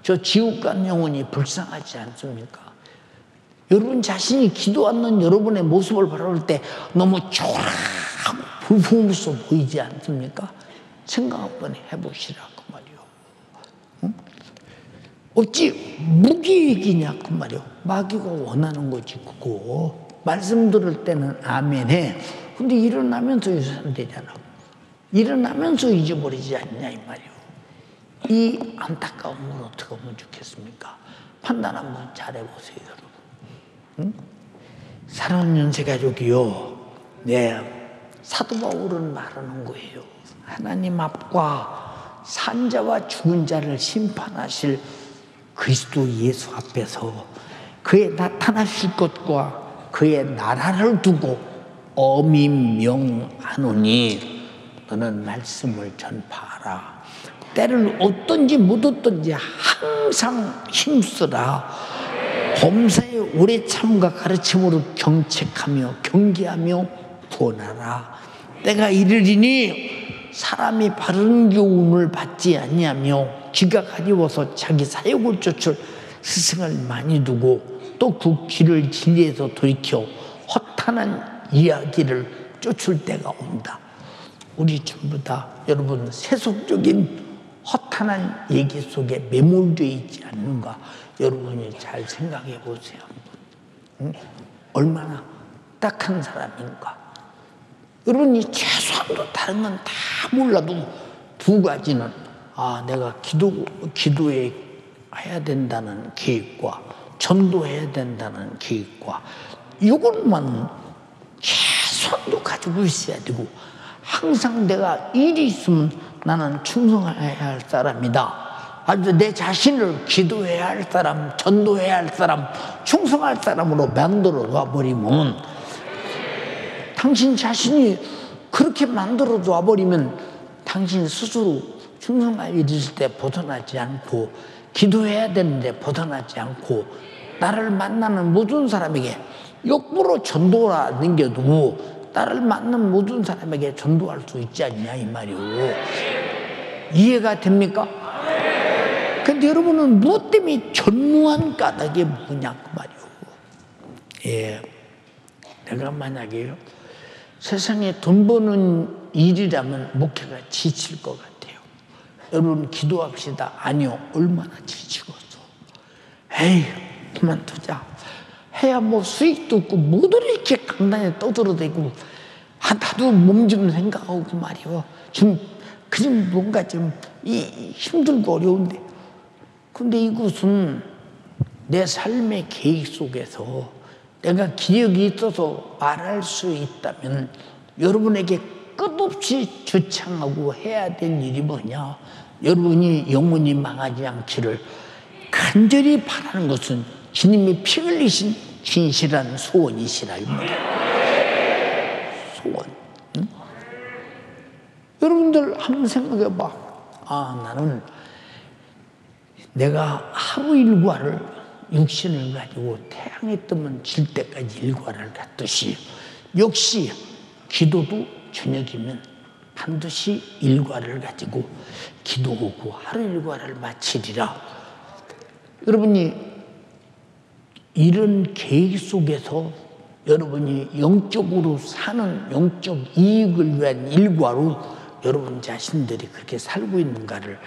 저 지옥 간 영혼이 불쌍하지 않습니까? 여러분 자신이 기도 않는 여러분의 모습을 바라볼 때 너무 초라하고 불풍부서 보이지 않습니까? 생각 한번 해보시라고 말이요. 응? 어찌 무기이기냐 그 말이요. 마귀가 원하는 거지 그거. 말씀 들을 때는 아멘해. 근데 일어나면서 유산되잖아. 일어나면서 잊어버리지 않냐 이 말이요. 이 안타까움을 어떻게 하면 좋겠습니까? 판단 한번 잘해보세요 여러분. 응? 사랑하는 연세가족이요. 네, 사도 바울은 말하는 거예요. 하나님 앞과 산자와 죽은 자를 심판하실 그리스도 예수 앞에서 그의 나타나실 것과 그의 나라를 두고 엄히 명하노니 너는 말씀을 전파하라. 때를 얻든지 못 얻든지 항상 힘쓰라. 범사에 오래 참과 가르침으로 경책하며 경계하며 구원하라. 때가 이르리니 사람이 바른 교훈을 받지 아니하며 귀가 가리워서 자기 사욕을 쫓을 스승을 많이 두고 또 그 길을 진리에서 돌이켜 허탄한 이야기를 쫓을 때가 온다. 우리 전부 다 여러분 세속적인 허탄한 얘기 속에 매몰되어 있지 않는가 여러분이 잘 생각해 보세요. 응? 얼마나 딱한 사람인가. 여러분이 최소한도 다른 건 다 몰라도 두 가지는 내가 기도에 해야 된다는 계획과 전도해야 된다는 계획과 이것만 최소한도 가지고 있어야 되고 항상 내가 일이 있으면 나는 충성해야 할 사람이다. 아주 내 자신을 기도해야 할 사람, 전도해야 할 사람, 충성할 사람으로 만들어 놔버리면 당신 자신이 그렇게 만들어 놔버리면 당신 스스로 충성할 일이 있을 때 벗어나지 않고 기도해야 되는데 벗어나지 않고 나를 만나는 모든 사람에게 역부로 전도라 넘겨두고 나를 만나는 모든 사람에게 전도할 수 있지 않냐 이 말이오. 이해가 됩니까? 근데 여러분은 무엇 때문에 전무한 까닭이 뭐냐 그 말이오. 예, 내가 만약에요 세상에 돈 버는 일이라면 목회가 지칠 것 같아요. 여러분 기도합시다. 아니요, 얼마나 지치겠어. 에이 그만두자. 해야 뭐 수익도 없고 뭐들 이렇게 강단에 떠들어대고 나도 몸 좀 생각하고 그 말이요. 좀 그냥 뭔가 좀 힘들고 어려운데 근데 이것은 내 삶의 계획 속에서 내가 기억이 있어서 말할 수 있다면 여러분에게 끝없이 주창하고 해야 될 일이 뭐냐. 여러분이 영원히 망하지 않기를 간절히 바라는 것은 주님이 피 흘리신 진실한 소원이시라 이 말이에요. 소원. 응? 여러분들 한번 생각해 봐. 나는 내가 하루 일과를 육신을 가지고 태양이 뜨면 질 때까지 일과를 갖듯이 역시 기도도 저녁이면 반드시 일과를 가지고 기도하고 하루 일과를 마치리라. 여러분이 이런 계획 속에서 여러분이 영적으로 사는 영적 이익을 위한 일과로 여러분 자신들이 그렇게 살고 있는가를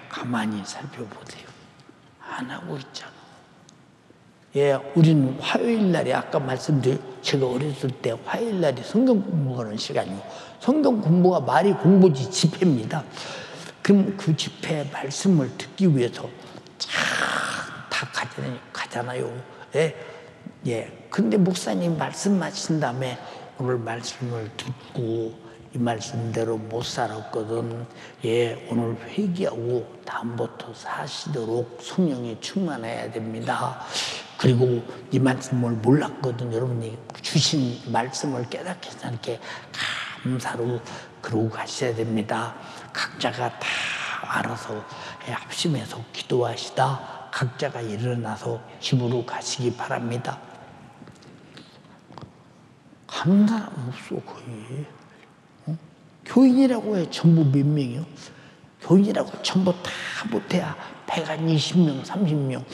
가만히 살펴보세요. 안 하고 있잖아. 예, 우리는 화요일 날에 아까 말씀드린 제가 어렸을 때 화요일 날이 성경 공부하는 시간이고 성경 공부가 말이 공부지 집회입니다. 그럼 그 집회 말씀을 듣기 위해서 다 가잖아요. 예. 근데 목사님 말씀하신 다음에 오늘 말씀을 듣고 이 말씀대로 못 살았거든. 예, 오늘 회개하고 다음부터 사시도록 성령이 충만해야 됩니다. 그리고 이 말씀을 몰랐거든. 여러분이 주신 말씀을 깨닫게 하게 감사로 그러고 가셔야 됩니다. 각자가 다 알아서 합심해서 기도하시다 각자가 일어나서 집으로 가시기 바랍니다. 가는 사람 없어 거의. 교인이라고 해 전부 몇 명이요? 교인이라고 전부 다 못해야 120명, 30명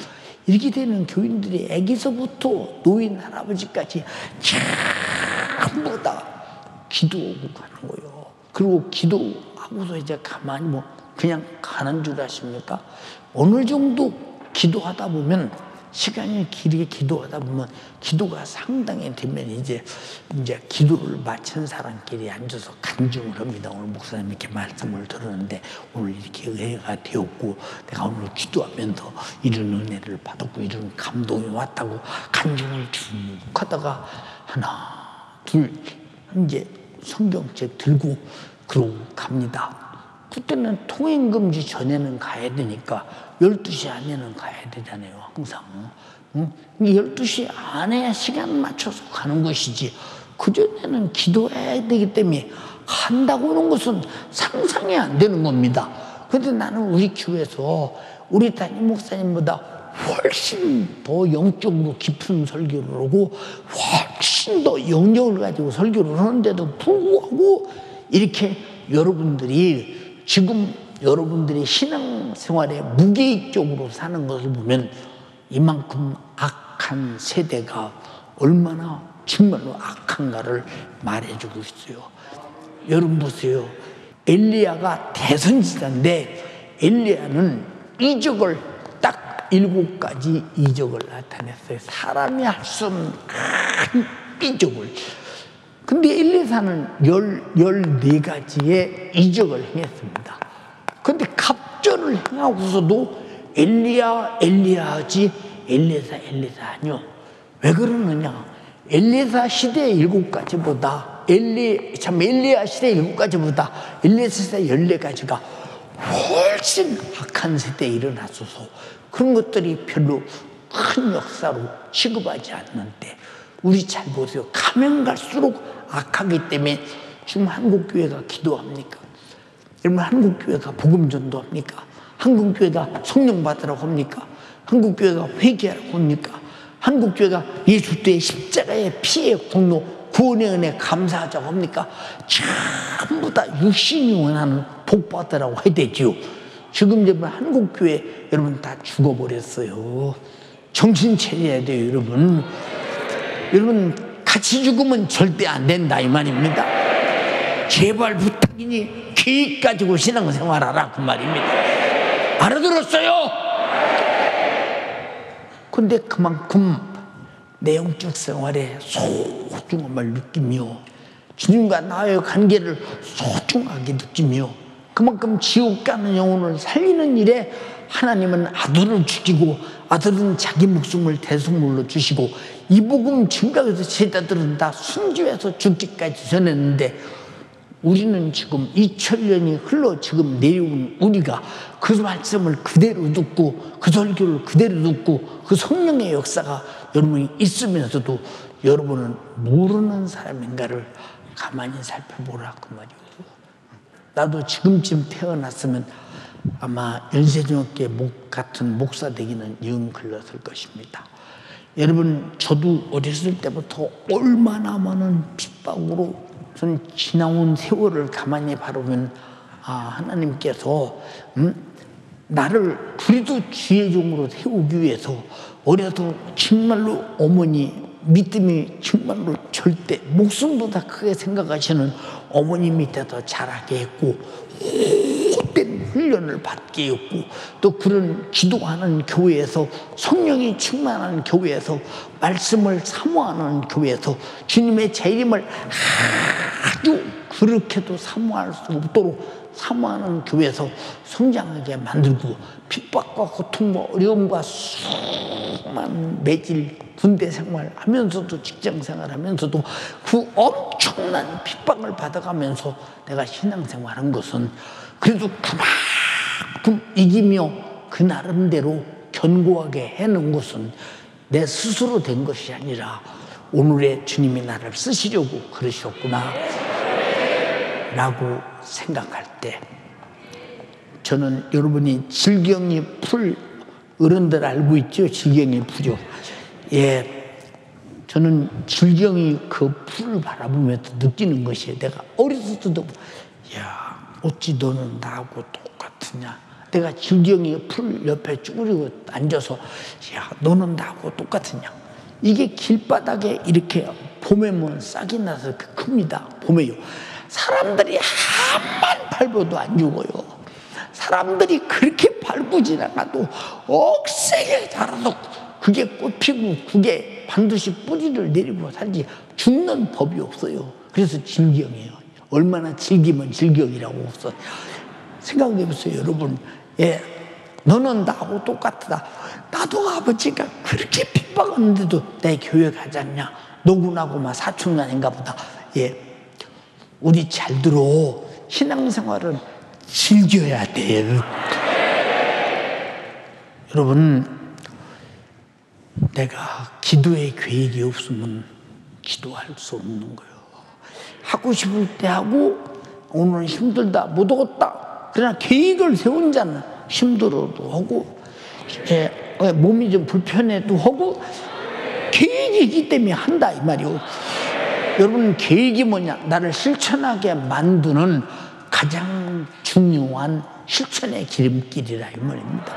이렇게 되는 교인들이 애기서부터 노인 할아버지까지 전부 다 기도하고 가는 거예요. 그리고 기도하고서 이제 가만히 뭐 그냥 가는 줄 아십니까? 어느 정도 기도하다 보면 시간이 길게 기도하다 보면 기도가 상당히 되면 이제 기도를 마친 사람끼리 앉아서 간증을 합니다. 오늘 목사님 이렇게 말씀을 들었는데 오늘 이렇게 은혜가 되었고 내가 오늘 기도하면서 이런 은혜를 받았고 이런 감동이 왔다고 간증을 쭉 하다가 하나 둘 이제 성경책 들고 그러고 갑니다. 그때는 통행금지 전에는 가야 되니까 12시 안에는 가야 되잖아요. 항상. 12시 안에 시간 맞춰서 가는 것이지 그전에는 기도해야 되기 때문에 간다고 하는 것은 상상이 안 되는 겁니다. 그런데 나는 우리 교회에서 우리 담임 목사님보다 훨씬 더 영적으로 깊은 설교를 하고 훨씬 더 영역을 가지고 설교를 하는데도 불구하고 이렇게 여러분들이 지금 여러분들이 신앙생활에 무계획적으로 사는 것을 보면 이만큼 악한 세대가 얼마나 정말로 악한가를 말해주고 있어요. 여러분 보세요. 엘리야가 대선지자인데 엘리야는 이적을 딱 7가지 이적을 나타냈어요. 사람이 할 수 없는 큰 이적을. 근데 엘리사는 14가지의 이적을 행했습니다. 근데 갑절을 행하고서도 엘리야하지 엘리사 아니요. 왜 그러느냐? 엘리사 시대의 7가지보다 엘리야 시대의 7가지보다 엘리사 시대 14가지가 훨씬 악한 세대에 일어났어서 그런 것들이 별로 큰 역사로 취급하지 않는데 우리 잘 보세요. 가면 갈수록 악하기 때문에 지금 한국교회가 기도합니까? 여러분 한국교회가 복음전도 합니까? 한국교회가 성령 받으라고 합니까? 한국교회가 회개하라고 합니까? 한국교회가 예수 때의 십자가의 피의 공로 구원의 은혜 감사하자고 합니까? 전부 다 육신이 원하는 복 받으라고 해야 되지요. 지금 여러분 한국교회 여러분 다 죽어버렸어요. 정신 차려야 돼요. 여러분 같이 죽으면 절대 안 된다 이 말입니다. 제발 부탁이니 계획 가지고 신앙생활하라 그 말입니다. 알아들었어요? 근데 그만큼 내 영적 생활에 소중함을 느끼며 주님과 나의 관계를 소중하게 느끼며 그만큼 지옥 가는 영혼을 살리는 일에 하나님은 아들을 죽이고 아들은 자기 목숨을 대속물로 주시고 이 복음 증거해서 제자들은 다 순교해서 죽기까지 전했는데 우리는 지금 2000년이 흘러 지금 내려온 우리가 그 말씀을 그대로 듣고 그 설교를 그대로 듣고 그 성령의 역사가 여러분이 있으면서도 여러분은 모르는 사람인가를 가만히 살펴보라 그 말이에요. 나도 지금쯤 태어났으면 아마 연세중학교 같은 목사 되기는 영 글렀을 것입니다. 여러분 저도 어렸을 때부터 얼마나 많은 핍박으로 전 지나온 세월을 가만히 바라보면 하나님께서 나를 그리도 주의 종으로 세우기 위해서 어려도 정말로 어머니 믿음이 정말로 절대 목숨보다 크게 생각하시는 어머니 밑에서 자라게 했고 헛된 훈련을 받게 했고 또 그런 기도하는 교회에서 성령이 충만한 교회에서 말씀을 사모하는 교회에서 주님의 재림을 아주 그렇게도 사모할 수 없도록 사모하는 교회에서 성장하게 만들고 핍박과 고통과 어려움과 수많은 매질 군대 생활하면서도 직장 생활하면서도 그 엄청난 핍박을 받아가면서 내가 신앙생활한 것은 그래도 그만큼 이기며 그 나름대로 견고하게 해놓은 것은 내 스스로 된 것이 아니라 오늘의 주님이 나를 쓰시려고 그러셨구나 라고 생각할 때 저는 여러분이 질경이 풀 어른들 알고 있죠? 질경이 풀이요. 예, 저는 질경이 그 풀을 바라보면서 느끼는 것이 내가 어렸을 때도 야, 어찌 너는 나하고 똑같으냐. 내가 질경이 풀 옆에 쭈그리고 앉아서 야, 너는 나하고 똑같으냐. 이게 길바닥에 이렇게 봄에면 싹이 나서 큽니다. 봄에요. 사람들이 한만 밟아도 안 죽어요. 사람들이 그렇게 밟고 지나가도 억세게 자라서 그게 꽃피고 그게 반드시 뿌리를 내리고 살지 죽는 법이 없어요. 그래서 질경이에요. 얼마나 질기면 질경이라고 없어. 생각해보세요, 여러분. 예, 너는 나하고 똑같다. 나도 아버지가 그렇게 핍박하는데도 내 교회 가지 않냐. 너구나고만 사춘년인가 보다. 예, 우리 잘 들어. 신앙생활은 즐겨야 돼요. 여러분, 내가 기도의 계획이 없으면 기도할 수 없는 거예요. 하고 싶을 때 하고 오늘은 힘들다 못 오겠다. 그러나 계획을 세운 자는 힘들어도 하고 몸이 좀 불편해도 하고 계획이 있기 때문에 한다 이 말이요. 여러분, 계획이 뭐냐? 나를 실천하게 만드는 가장 중요한 실천의 기름길이라 이 말입니다.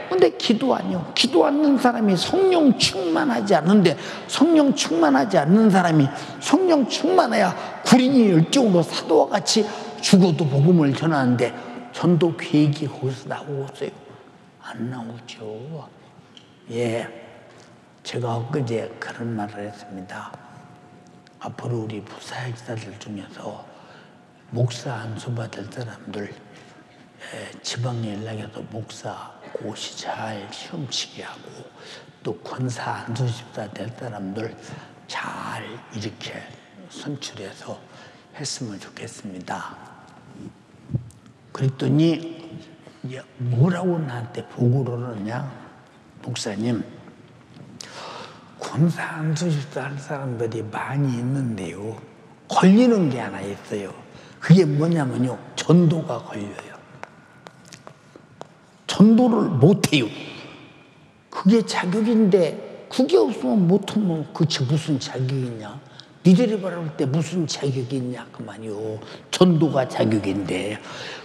근데 기도 아니요. 기도하는 사람이 성령 충만하지 않는데, 성령 충만하지 않는 사람이 성령 충만해야 구린이 열정으로 사도와 같이 죽어도 복음을 전하는데 전도 계획이 거기서 나오겠어요? 안 나오죠. 예, 제가 엊그제 그런 말을 했습니다. 앞으로 우리 부사역자들 중에서 목사 안수 받을 사람들, 지방에 연락해서 목사 고시 잘 시험치게 하고, 또 권사 안수집사 될 사람들 잘 이렇게 선출해서 했으면 좋겠습니다. 그랬더니 뭐라고 나한테 보고를 하느냐. 목사님, 권사 안수집사 할 사람들이 많이 있는데요, 걸리는 게 하나 있어요. 그게 뭐냐면요, 전도가 걸려요. 전도를 못해요. 그게 자격인데 그게 없으면 못하면 그게 무슨 자격이냐. 니들이 바라볼 때 무슨 자격이 있냐 그 말이요. 전도가 자격인데,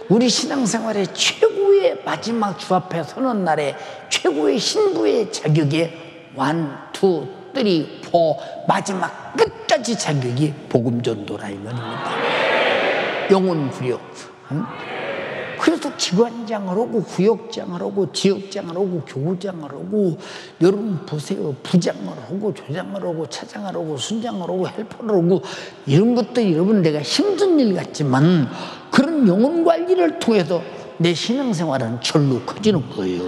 우리 신앙생활의 최고의 마지막 주 앞에 서는 날에 최고의 신부의 자격이 1, 2, 3, 4 마지막 끝까지 자격이 복음전도라 이 말입니다. 영혼 부여. 응? 그래서 기관장을 하고 구역장을 하고 지역장을 하고 교구장을 하고, 여러분 보세요, 부장을 하고 조장을 하고 차장을 하고 순장을 하고 헬퍼를 하고, 이런 것들이 여러분 내가 힘든 일 같지만 그런 영혼 관리를 통해서 내 신앙생활은 절로 커지는 거예요.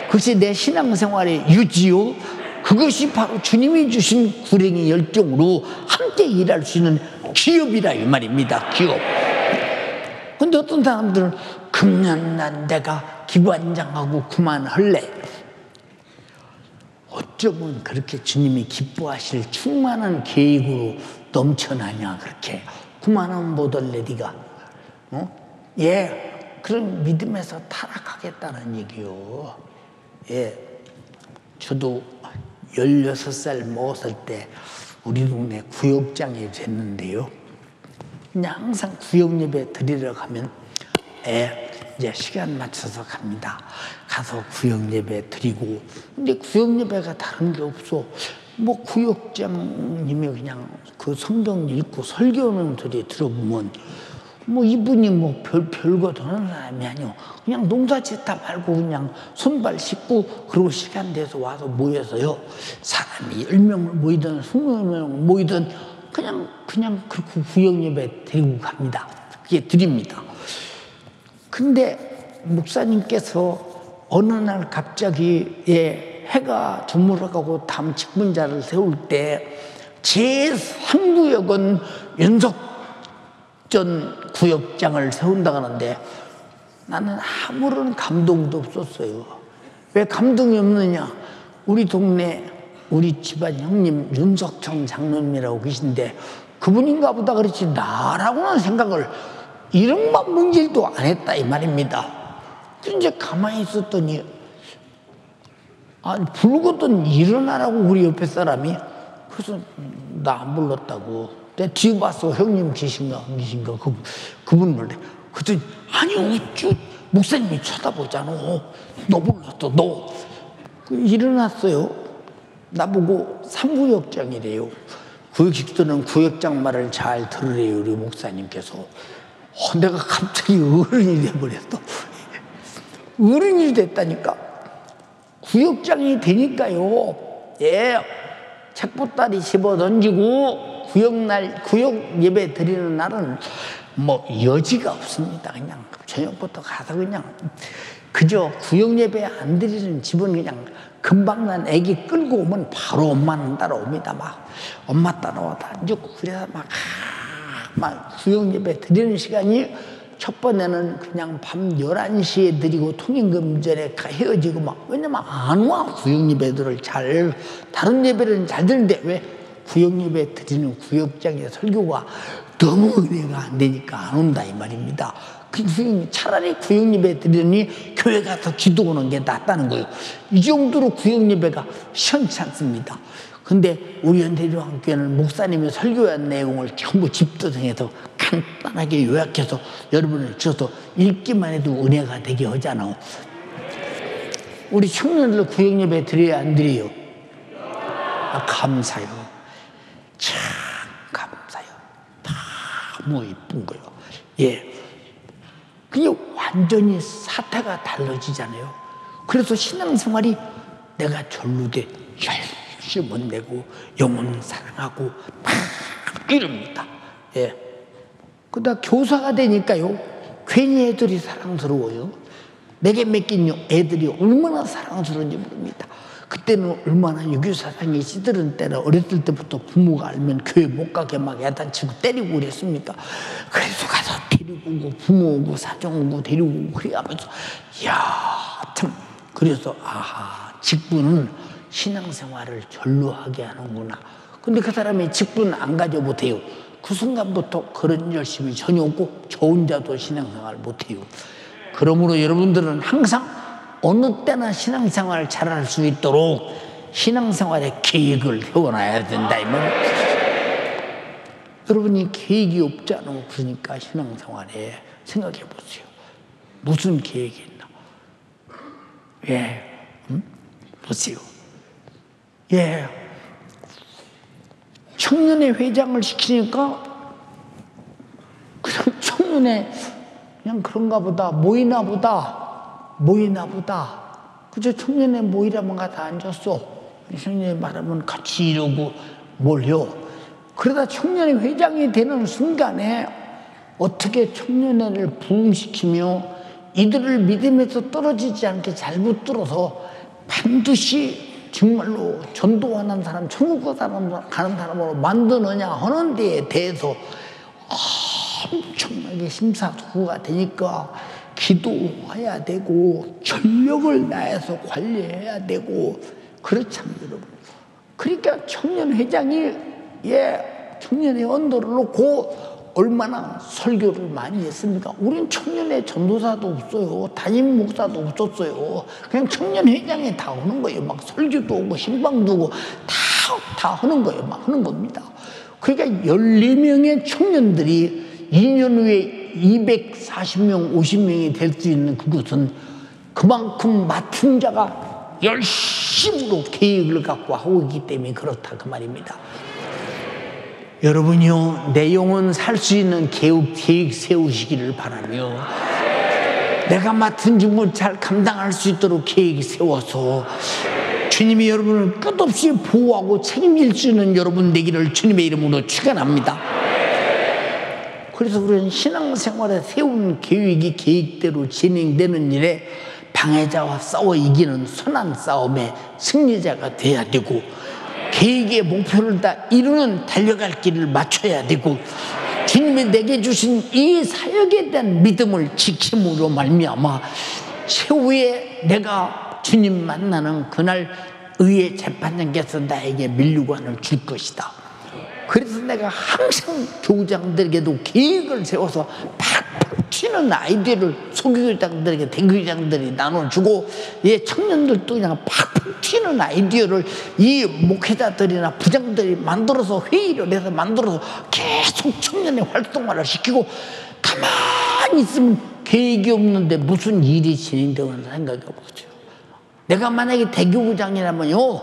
그것이 내 신앙생활의 유지요. 그것이 바로 주님이 주신 구령의 열정으로 함께 일할 수 있는 기업이라 이 말입니다. 기업. 근데 어떤 사람들은 금년 난 내가 기관장하고 그만할래. 어쩌면 그렇게 주님이 기뻐하실 충만한 계획으로 넘쳐나냐. 그렇게 그만하면 못할래 네가. 예, 그런 믿음에서 타락하겠다는 얘기요. 예, 저도 16살 먹었을 때 우리 동네 구역장이 됐는데요, 그냥 항상 구역 예배 드리러 가면 이제 시간 맞춰서 갑니다. 가서 구역 예배 드리고, 근데 구역 예배가 다른 게 없어. 뭐 구역장님이 그냥 그 성경 읽고 설교하는 소리 들어보면 뭐 이분이 뭐 별거 하는 사람이 아니요. 그냥 농사짓다 말고 그냥 손발 씻고 그러고 시간 돼서 와서 모여서요, 사람이 10명을 모이든 20명을 모이든 그냥 그렇게 구역 예배 드리고 갑니다. 그게 드립니다. 근데 목사님께서 어느 날 갑자기 해가 저물어가고 다음 직분자를 세울 때 제3구역은 윤석전 구역장을 세운다고 하는데 나는 아무런 감동도 없었어요. 왜 감동이 없느냐? 우리 동네 우리 집안 형님 윤석청 장로님이라고 계신데 그분인가 보다 그렇지 나라고는 생각을 이런만 문질도 안 했다 이 말입니다. 이제 가만히 있었더니 불거든 일어나라고 우리 옆에 사람이. 그래서 나 안 불렀다고. 내가 뒤에 봤어. 형님 계신가 그분 불래. 그랬더니 아니 어쭈 목사님이 쳐다보잖아. 너 불렀어 너. 일어났어요. 나보고 3구역장이래요. 구역식들은 구역장 말을 잘 들으래요 우리 목사님께서. 내가 갑자기 어른이 돼버렸어. 어른이 됐다니까. 구역장이 되니까요. 예, 책보따리 집어 던지고 구역 예배 드리는 날은 뭐 여지가 없습니다. 그냥 저녁부터 가서 그냥 그저 구역 예배 안 드리는 집은 그냥 금방 난 애기 끌고 오면 바로 엄마는 따라옵니다. 막 엄마 따라와다 앉고 그래서 막 구역 예배 드리는 시간이 첫 번에는 그냥 밤 11시에 드리고 통임금 전에 헤어지고 막. 왜냐면 안 와 구역 예배들을 잘. 다른 예배는 잘 드는데 왜 구역 예배 드리는 구역장의 설교가 너무 은혜가 안 되니까 안 온다 이 말입니다. 차라리 구역 예배 드리니 교회 가서 기도 오는 게 낫다는 거예요. 이 정도로 구역 예배가 시원치 않습니다. 근데 우리 현대교회는 목사님이 설교한 내용을 전부 집도성에서 간단하게 요약해서 여러분을 주셔서 읽기만 해도 은혜가 되게 하잖아. 우리 청년들 구역 예배 드려야 안 드려요? 감사요. 참 감사요. 너무 이쁜 거예요. 예, 그게 완전히 사태가 달라지잖아요. 그래서 신앙생활이 내가 전루돼 열심을 내고 영혼을 사랑하고 막 이럽니다. 예. 그러다 교사가 되니까요. 괜히 애들이 사랑스러워요. 내게 맡긴 애들이 얼마나 사랑스러운지 모릅니다. 그때는 얼마나 유교사상이 시들은 때라 어렸을 때부터 부모가 알면 교회 못 가게 막 야단치고 때리고 그랬습니까? 그래서 가서 데리고 오고 부모 오고 사정 오고 데리고 오고 그래가면서 이야 참 그래서 직분은 신앙생활을 전루하게 하는구나. 근데 그 사람이 직분 안 가져 못해요. 그 순간부터 그런 열심이 전혀 없고 저 혼자도 신앙생활 못해요. 그러므로 여러분들은 항상 어느 때나 신앙생활을 잘할 수 있도록 신앙생활의 계획을 세워놔야 된다. 여러분이 계획이 없잖아. 그러니까 신앙생활에 생각해 보세요. 무슨 계획이 있나? 예, 보세요. 예, 청년회 회장을 시키니까 그냥 청년회 그냥 그런가 보다 모이나 보다 그저 청년회 모이라면 가서 앉았어. 청년회 말하면 같이 이러고 몰려. 그러다 청년회 회장이 되는 순간에 어떻게 청년회를 부흥시키며 이들을 믿음에서 떨어지지 않게 잘 붙들어서 반드시 정말로 전도하는 사람, 천국 가는 사람으로 만드느냐 하는 데에 대해서 엄청나게 심사숙고가 되니까 기도해야 되고 전력을 다해서 관리해야 되고 그렇잖아요, 여러분. 그러니까 청년회장이 청년회 언도를 놓고 얼마나 설교를 많이 했습니까? 우린 청년회 전도사도 없어요. 담임 목사도 없었어요. 그냥 청년회장에 다 하는 거예요. 막 설교도 오고 신방도 오고 다 하는 거예요. 막 하는 겁니다. 그러니까 14명의 청년들이 2년 후에 240명, 50명이 될 수 있는 그것은 그만큼 맡은 자가 열심으로 계획을 갖고 하고 있기 때문에 그렇다 그 말입니다. 여러분이요, 내 영혼 살 수 있는 계획 세우시기를 바라며 내가 맡은 직무 잘 감당할 수 있도록 계획 세워서 주님이 여러분을 끝없이 보호하고 책임질 수 있는 여러분 되기를 주님의 이름으로 축원합니다. 그래서 우리는 신앙생활에 세운 계획이 계획대로 진행되는 일에 방해자와 싸워 이기는 선한 싸움의 승리자가 돼야 되고 계획의 목표를 다 이루는 달려갈 길을 맞춰야 되고 주님이 내게 주신 이 사역에 대한 믿음을 지킴으로 말미암아 최후에 내가 주님 만나는 그날 의의 재판장께서 나에게 면류관을 줄 것이다. 그래서 내가 항상 교우장들에게도 계획을 세워서 튀는 아이디어를 소교육장들에게 대교육장들이 나눠주고, 청년들도 그냥 팍팍 튀는 아이디어를 이 목회자들이나 부장들이 만들어서 회의를 해서 만들어서 계속 청년의 활동화를 시키고, 가만히 있으면 계획이 없는데 무슨 일이 진행되는지 생각해 보죠. 내가 만약에 대교구장이라면요,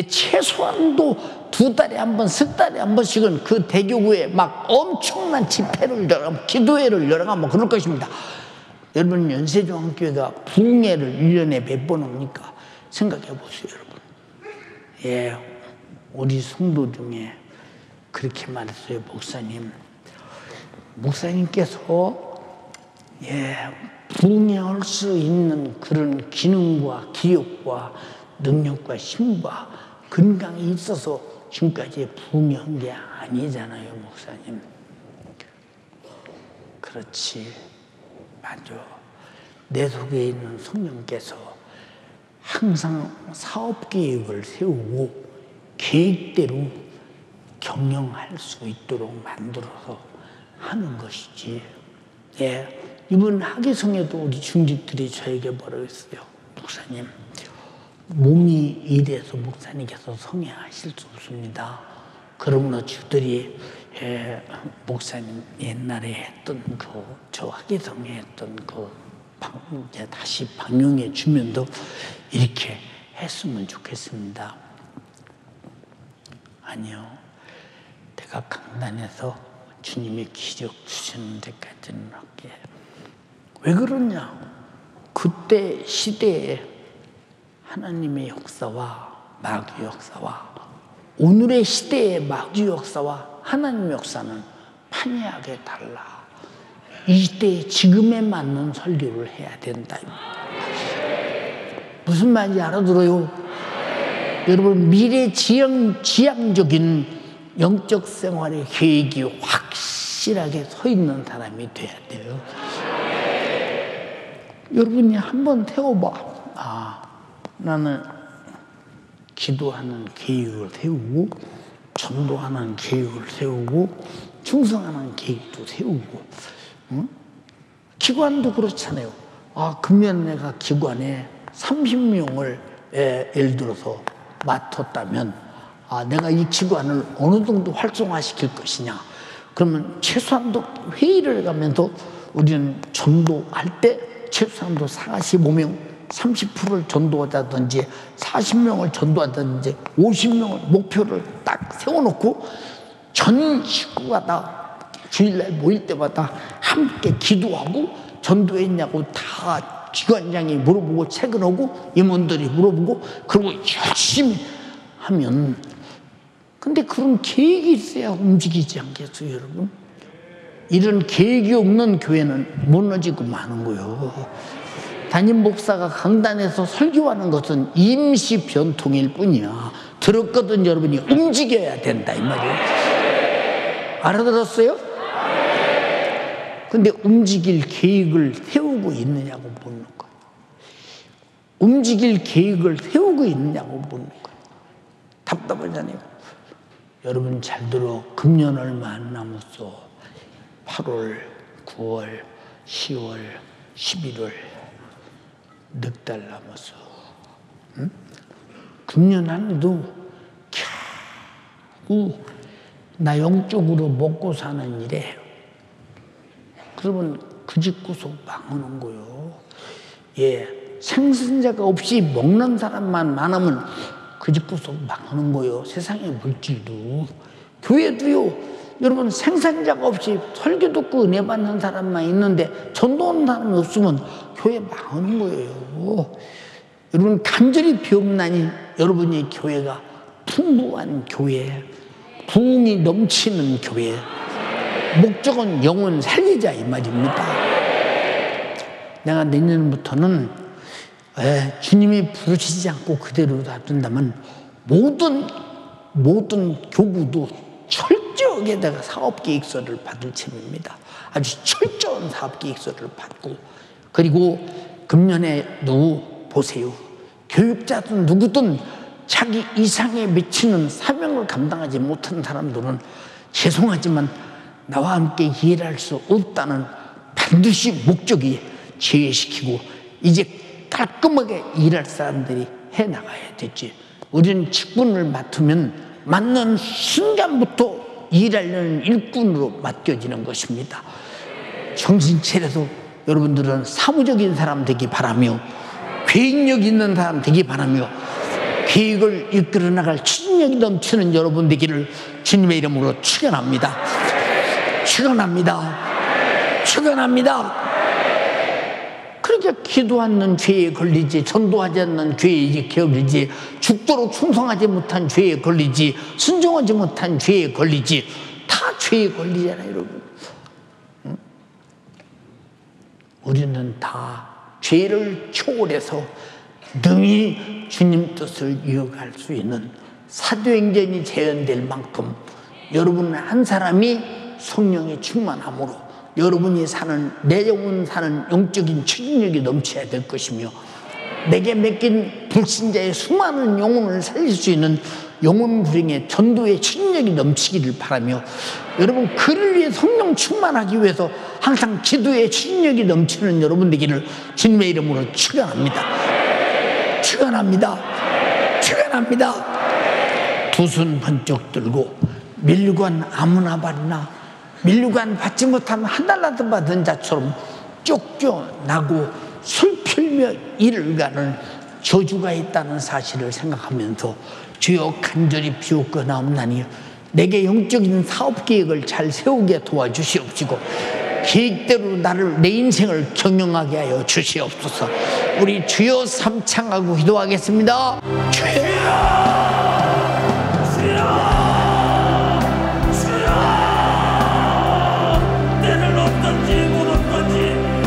최소한도 2달에 한 번, 3달에 한 번씩은 그 대교구에 막 엄청난 집회를 열어가고 기도회를 열어가고 그럴 것입니다. 여러분, 연세종합교회가 부흥회를 1년에 몇 번 옵니까? 생각해 보세요, 여러분. 우리 성도 중에 그렇게 말했어요, 목사님께서 부흥할 수 있는 그런 기능과 기억과 능력과 힘과 건강이 있어서 지금까지 부흥한 게 아니잖아요, 목사님. 그렇지, 맞아. 내 속에 있는 성령께서 항상 사업 계획을 세우고 계획대로 경영할 수 있도록 만들어서 하는 것이지. 이번 학예성에도 우리 중직들이 저에게 뭐라고 했어요? 목사님, 몸이 이래서 목사님께서 성행하실 수 없습니다. 그러므로 주들이 목사님 옛날에 했던 저 학예성에 했던 이제 다시 방영해 주면도 이렇게 했으면 좋겠습니다. 아니요, 내가 강단에서 주님의 기적 주시는 데까지는 할게. 왜 그러냐? 그때 시대에 하나님의 역사와 마귀 역사와 오늘의 시대의 마귀 역사와 하나님의 역사는 판이하게 달라. 이 시대에 지금에 맞는 설교를 해야 된다. 무슨 말인지 알아들어요? 여러분, 미래 지향적인 영적 생활의 계획이 확실하게 서 있는 사람이 돼야 돼요. 여러분이 한번 태워봐. 나는 기도하는 계획을 세우고, 전도하는 계획을 세우고, 충성하는 계획도 세우고, 기관도 그렇잖아요. 금년 내가 기관에 30명을 예를 들어서 맡았다면, 내가 이 기관을 어느 정도 활성화시킬 것이냐. 그러면 최소한도 회의를 가면서 우리는 전도할 때 최소한도 45명, 30%를 전도하다든지 40명을 전도하다든지 50명을 목표를 딱 세워놓고 전 식구가 다 주일날 모일 때마다 함께 기도하고 전도했냐고 다 기관장이 물어보고 체크하고 임원들이 물어보고 그리고 열심히 하면, 근데 그런 계획이 있어야 움직이지 않겠어요, 여러분? 이런 계획이 없는 교회는 무너지고 마는 거예요. 담임 목사가 강단에서 설교하는 것은 임시 변통일 뿐이야. 들었거든, 여러분이 움직여야 된다 이 말이에요. 알아들었어요? 근데 움직일 계획을 세우고 있느냐고 묻는 거예요. 움직일 계획을 세우고 있느냐고 묻는 거예요. 답답하잖아요. 여러분 잘 들어. 금년 얼마 안 남았어. 8월, 9월, 10월, 11월 넉 달 남았어. 응? 금년 한 해도 겨우 나 영적으로 먹고 사는 일에, 그러면 그 집 구석 망하는 거요. 생선자가 없이 먹는 사람만 많으면 그 집 구석 망하는 거요. 세상의 물질도. 교회도요. 여러분, 생산자가 없이 설교 듣고 은혜 받는 사람만 있는데 전도하는 사람이 없으면 교회 망하는 거예요. 여러분, 간절히 비옵나니 여러분의 교회가 풍부한 교회, 부흥이 넘치는 교회, 목적은 영혼 살리자 이 말입니다. 내가 내년부터는 주님이 부르시지 않고 그대로 놔둔다면 모든 교구도 철저하게 내가 사업계획서를 받을 책입니다. 아주 철저한 사업계획서를 받고, 그리고 금년에도 보세요. 교육자든 누구든 자기 이상에 미치는 사명을 감당하지 못한 사람들은 죄송하지만 나와 함께 일할 수 없다는 반드시 목적이 제외시키고 이제 깔끔하게 일할 사람들이 해나가야 되지. 우리는 직분을 맡으면 맡는 순간부터 일하려는 일꾼으로 맡겨지는 것입니다. 정신 차려서 여러분들은 사무적인 사람 되기 바라며 계획력 있는 사람 되기 바라며 계획을 이끌어 나갈 추진력이 넘치는 여러분 되기를 주님의 이름으로 축원합니다. 축원합니다. 축원합니다. 그렇게 기도 않는 죄에 걸리지, 전도하지 않는 죄에 걸리지, 죽도록 충성하지 못한 죄에 걸리지, 순종하지 못한 죄에 걸리지, 다 죄에 걸리잖아요, 여러분. 응? 우리는 다 죄를 초월해서 능히 주님 뜻을 이어갈 수 있는 사도행전이 재현될 만큼 여러분 한 사람이 성령의 충만함으로 여러분이 사는, 내 영혼 사는 영적인 추진력이 넘쳐야 될 것이며, 내게 맡긴 불신자의 수많은 영혼을 살릴 수 있는 영혼 불행의 전도의 추진력이 넘치기를 바라며, 여러분 그를 위해 성령 충만하기 위해서 항상 기도의 추진력이 넘치는 여러분 되기를 주님의 이름으로 축원합니다. 축원합니다. 축원합니다. 두 손 번쩍 들고 밀관 아무나 받나, 밀관 받지 못하면 한 달라도 받은 자처럼 쫓겨나고 슬피며 일을 가는 저주가 있다는 사실을 생각하면서 주여 간절히 비옵거나옵나니 내게 영적인 사업계획을 잘 세우게 도와주시옵시고 계획대로 나를, 내 인생을 경영하게 하여 주시옵소서. 우리 주여 삼창하고 기도하겠습니다. 주여!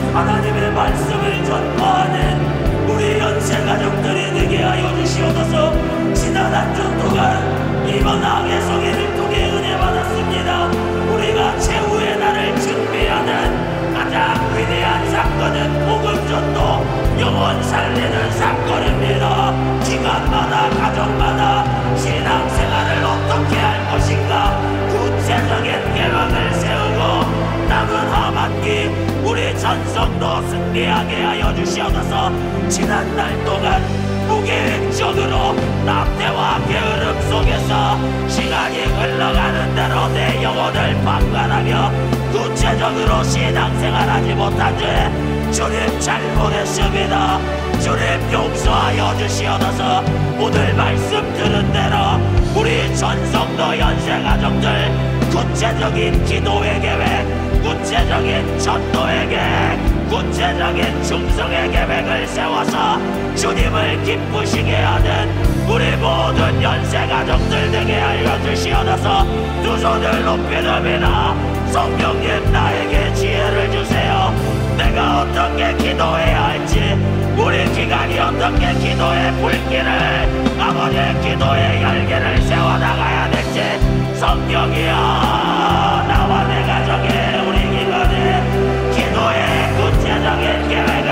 하나님의 말씀을 전파하는 우리 연세 가족들이 되게 하여 주시옵소서. 지난 한 주 동안 이번 악의 성회를 통해 은혜 받았습니다. 우리가 최후의 날을 준비하는 가장 위대한 사건은 복음전도, 영혼 살리는 사건입니다. 기관마다 가정마다 신앙생활을 어떻게 할 것인가 구체적인 계획을 세우고 남은 하반기 우리 전성도 승리하게 하여 주시옵소서. 지난날 동안 무계획적으로 낙태와 게으름 속에서 시간이 흘러가는 대로 내 영혼을 방관하며 구체적으로 신앙생활하지 못한 죄 주님 잘못했습니다. 주님 용서하여 주시옵소서. 오늘 말씀 들은 대로 우리 전성도 연세가족들 구체적인 기도의 계획, 구체적인 전도의 계획, 구체적인 충성의 계획을 세워서 주님을 기쁘시게 하는 우리 모든 연세가족들 되게 알려주시옵소서. 두 손을 높이 듭니다. 성령님 나에게 지혜를 주세요. 내가 어떻게 기도해야 할지, 우리 기관이 어떻게 기도의 불길을, 아버지의 기도의 열기를 세워나가야 될지 성령이여 나와 내 가족이 우리 기관의 기도의 구체적인 계획을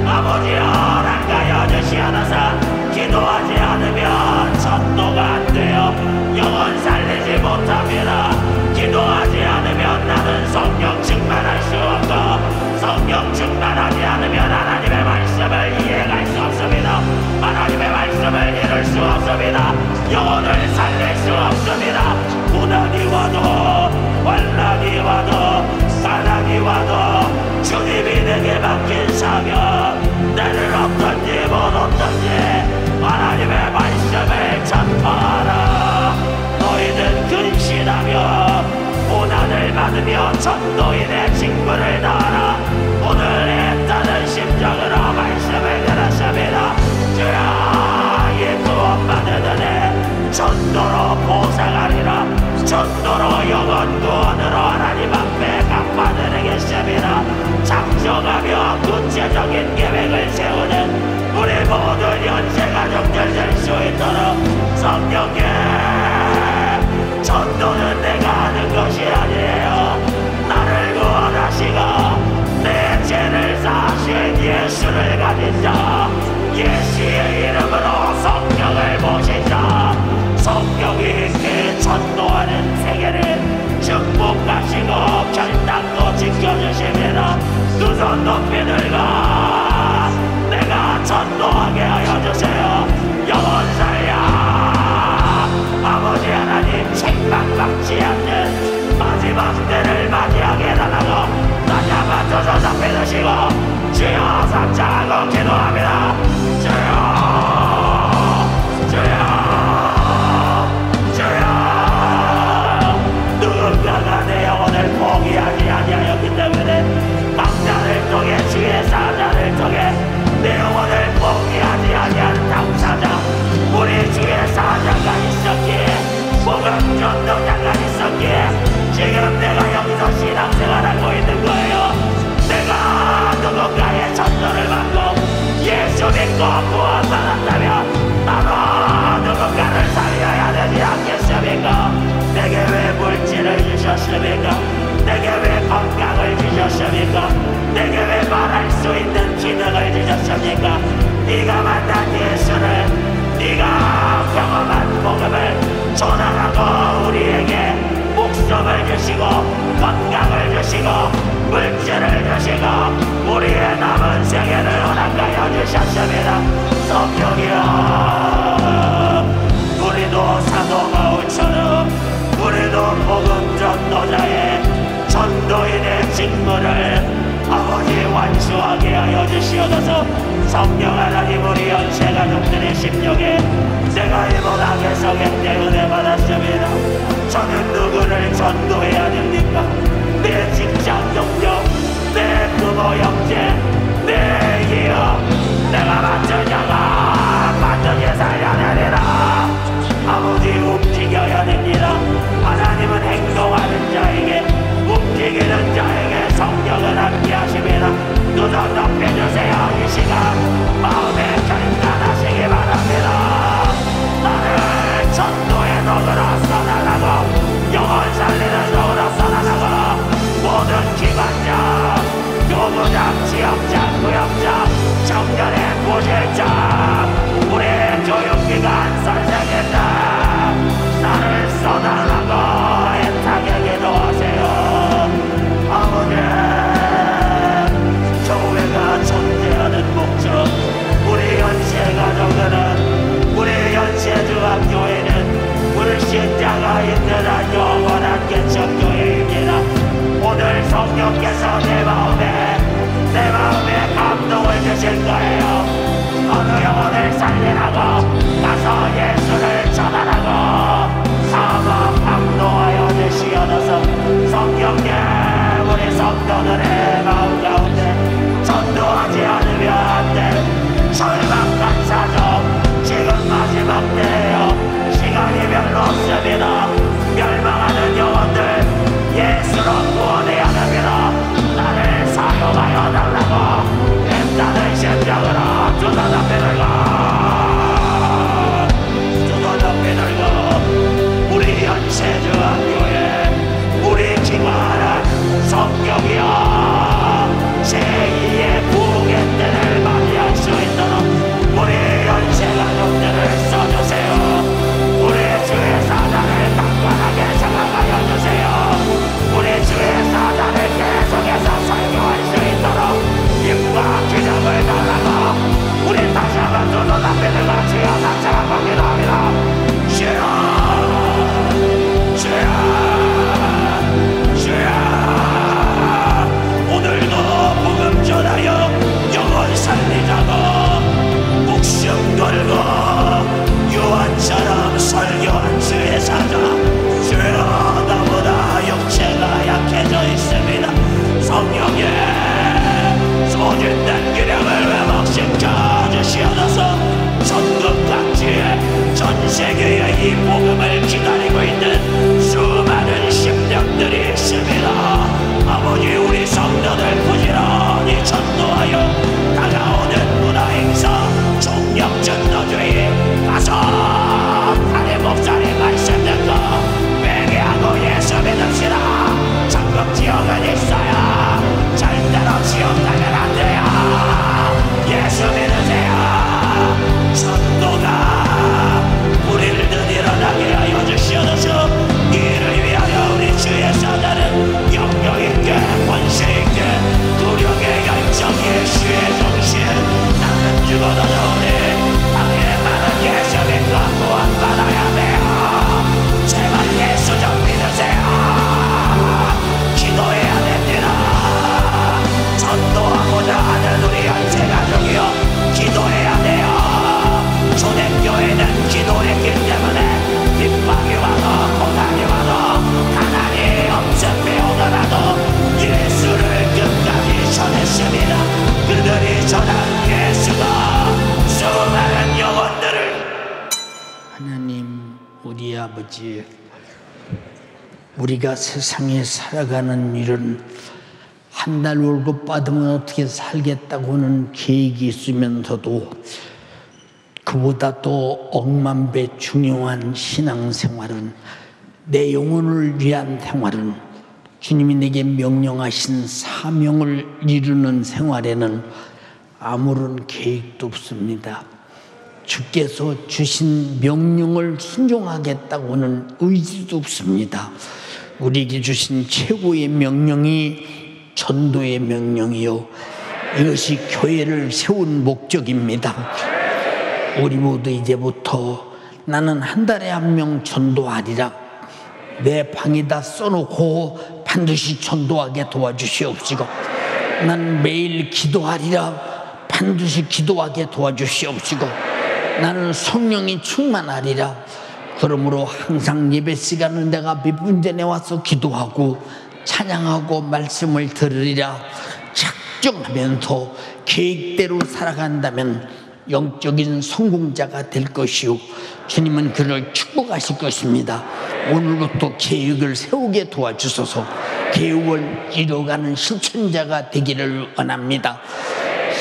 아버지여 허락하여 주시옵소서. 기도하지 않으면 전도가 안 돼요. 영혼 살리지 못합니다. 기도하지 않으면 나는 성령 충만할 수 없고, 성령 충만하지 않으면 하나님의 말씀을 이해할 수 없습니다. 하나님의 말씀을 이룰 수 없습니다. 영혼을 살릴 수 없습니다. 고난이 와도 환난이 와도 사랑이 와도 주님이 내게 맡긴 사명, 나를 어떤지 못 어떤지 하나님의 말씀을 전파하라. 너희는 근신하며 고난을 받으며 전도인의 직분을 다하라. 오늘 애타는 심정으로 말씀을 들었습니다. 주여 이 구원받은 은혜 전도로 보상하리라. 전도로 영혼 구원으로 하나님 앞에 갚아드리겠습니다. 장정하며 구체적인 계획을 세우는 우리 모든 연세가족들 될 수 주시고 주여 삼창하고 기도합니다. 누군가가 내 영혼을 포기하지 아니하였기 때문에 망자를 통해 주의 사자를 통해 내 영혼을 포기하지 아니하는 당사자 우리 주의 사자가 있었기에 복음 전도자가 있었기에 지금 내가 여기서 신앙생활하고 있는 거예요. 내가 누군가의 전도를 받고 예수 믿고 구원받았다면 나도 누군가를 살려야 되지 않겠습니까? 내게 왜 물질을 주셨습니까? 내게 왜 건강을 주셨습니까? 내게 왜 말할 수 있는 기능을 주셨습니까? 네가 만난 예수를 네가 경험한 복음을 전하라고 우리에게 목숨을 주시고 건강을 주시고 물질을 주시고 우리의 남은 생애를 허락하여 주셨습니다. 성령이여 우리도 사도 바울처럼 우리도 복음 전도자의 전도인의 직무를 아버지 완수하게 하여 주시옵소서. 성령 하나님 우리 연세 가족들의 심령에 내가 이번 악에서 내 은혜 받았습니다. 저는 누구를 전도해야 됩니까? 내 직장 동료, 내 부모 형제, 내 이어 내가 만든 자가 만든지 살려야 되나? 아버지 움직여야 됩니다. 하나님은 행동하는 자에게 움직이는 자에게 성령을 함께 하십니다. 눈을 높여주세요. 이 시간 마음에 결단하시기 바랍니다. 나를 전도의 도구로 써달라고 영혼 살리는 도구로 써달라고 모든 기관장, 교부장, 지역장, 구역장, 청년의 부실장 우리의 교육기관 선생님들 나를 써달라고 애타게 기도하세요. 아버지 교회가 존재하는 목적 우리 연세 가정들은 우리 연세 중학교회는 우리 신자가 있는 한 영원한 개척교회입니다. 오늘 성령께서 내 마음에 감동을 주실 거예요. 어느 영혼을 살리라고 가서 예수 하나님, 우리 아버지, 우리가 세상에 살아가는 일은 한 달 월급 받으면 어떻게 살겠다고는 계획이 있으면서도 그보다 더 억만배 중요한 신앙생활은, 내 영혼을 위한 생활은, 주님이 내게 명령하신 사명을 이루는 생활에는 아무런 계획도 없습니다. 주께서 주신 명령을 순종하겠다고는 의지도 없습니다. 우리에게 주신 최고의 명령이 전도의 명령이요, 이것이 교회를 세운 목적입니다. 우리 모두 이제부터 나는 한 달에 한 명 전도하리라, 내 방에다 써놓고 반드시 전도하게 도와주시옵시고, 나는 매일 기도하리라, 반드시 기도하게 도와주시옵시고, 나는 성령이 충만하리라, 그러므로 항상 예배 시간은 내가 몇 분 전에 와서 기도하고 찬양하고 말씀을 들으리라 작정하면서 계획대로 살아간다면 영적인 성공자가 될 것이요, 주님은 그를 축복하실 것입니다. 오늘부터 계획을 세우게 도와주소서. 계획을 이뤄가는 실천자가 되기를 원합니다.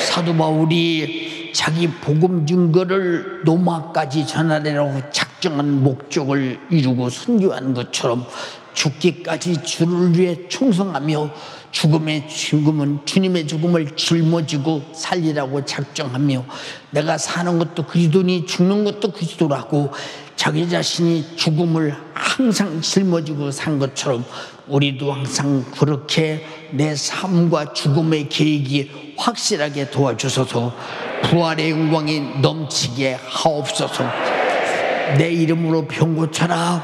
사도 바울이 자기 복음 증거를 로마까지 전하려고 작정한 목적을 이루고 선교한 것처럼 죽기까지 주를 위해 충성하며 죽음의 죽음은 주님의 죽음을 짊어지고 살리라고 작정하며, 내가 사는 것도 그리스도니 죽는 것도 그리스도라고 자기 자신이 죽음을 항상 짊어지고 산 것처럼 우리도 항상 그렇게 내 삶과 죽음의 계획이 확실하게 도와주소서. 부활의 영광이 넘치게 하옵소서. 내 이름으로 병 고쳐라,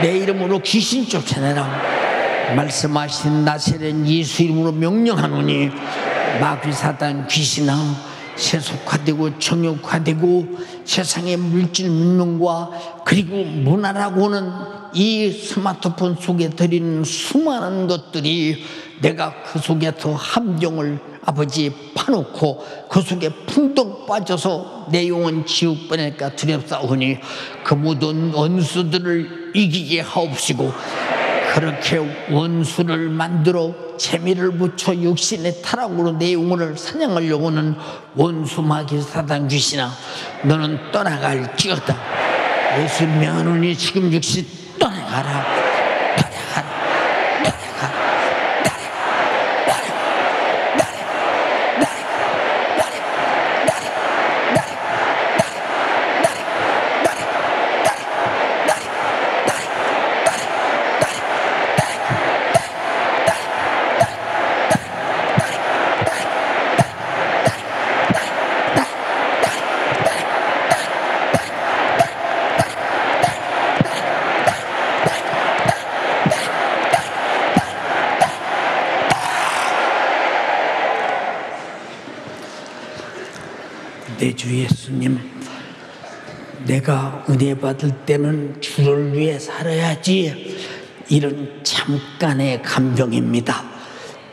내 이름으로 귀신 쫓아내라, 말씀하신 나사렛 예수 이름으로 명령하노니 마귀 사단 귀신아, 세속화되고 정욕화되고 세상의 물질 문명과 그리고 문화라고는 이 스마트폰 속에 들이는 수많은 것들이, 내가 그 속에서 함정을 아버지 파놓고 그 속에 풍덩 빠져서 내 영혼 지옥 보낼까 두렵사오니 그 모든 원수들을 이기게 하옵시고, 그렇게 원수를 만들어 재미를 붙여 육신의 타락으로 내 영혼을 사냥하려고는 원수 마귀 사단 귀신아, 너는 떠나갈지어다. 예수 명하노니 지금 즉시 떠나가라. 내 주 예수님, 내가 은혜 받을 때는 주를 위해 살아야지, 이런 잠깐의 감정입니다.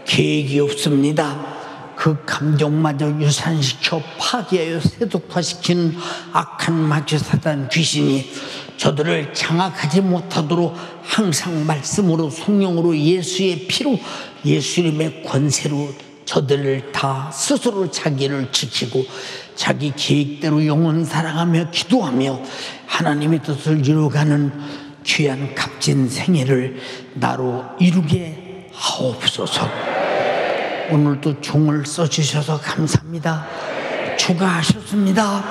계획이 없습니다. 그 감정마저 유산시켜 파괴하여 세속화시킨 악한 마귀 사단 귀신이 저들을 장악하지 못하도록 항상 말씀으로, 성령으로, 예수의 피로, 예수님의 권세로 저들을 다 스스로 자기를 지키고 자기 계획대로 영혼 사랑하며 기도하며 하나님의 뜻을 이루어가는 귀한 값진 생애를 나로 이루게 하옵소서. 오늘도 종을 써주셔서 감사합니다. 주가 하셨습니다.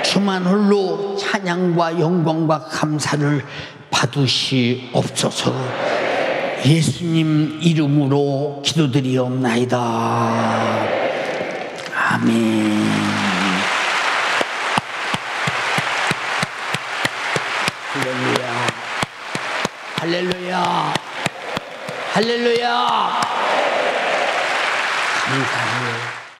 주만 홀로 찬양과 영광과 감사를 받으시옵소서. 예수님 이름으로 기도드리옵나이다. 아멘. 할렐루야, 할렐루야, 할렐루야. 감사해요.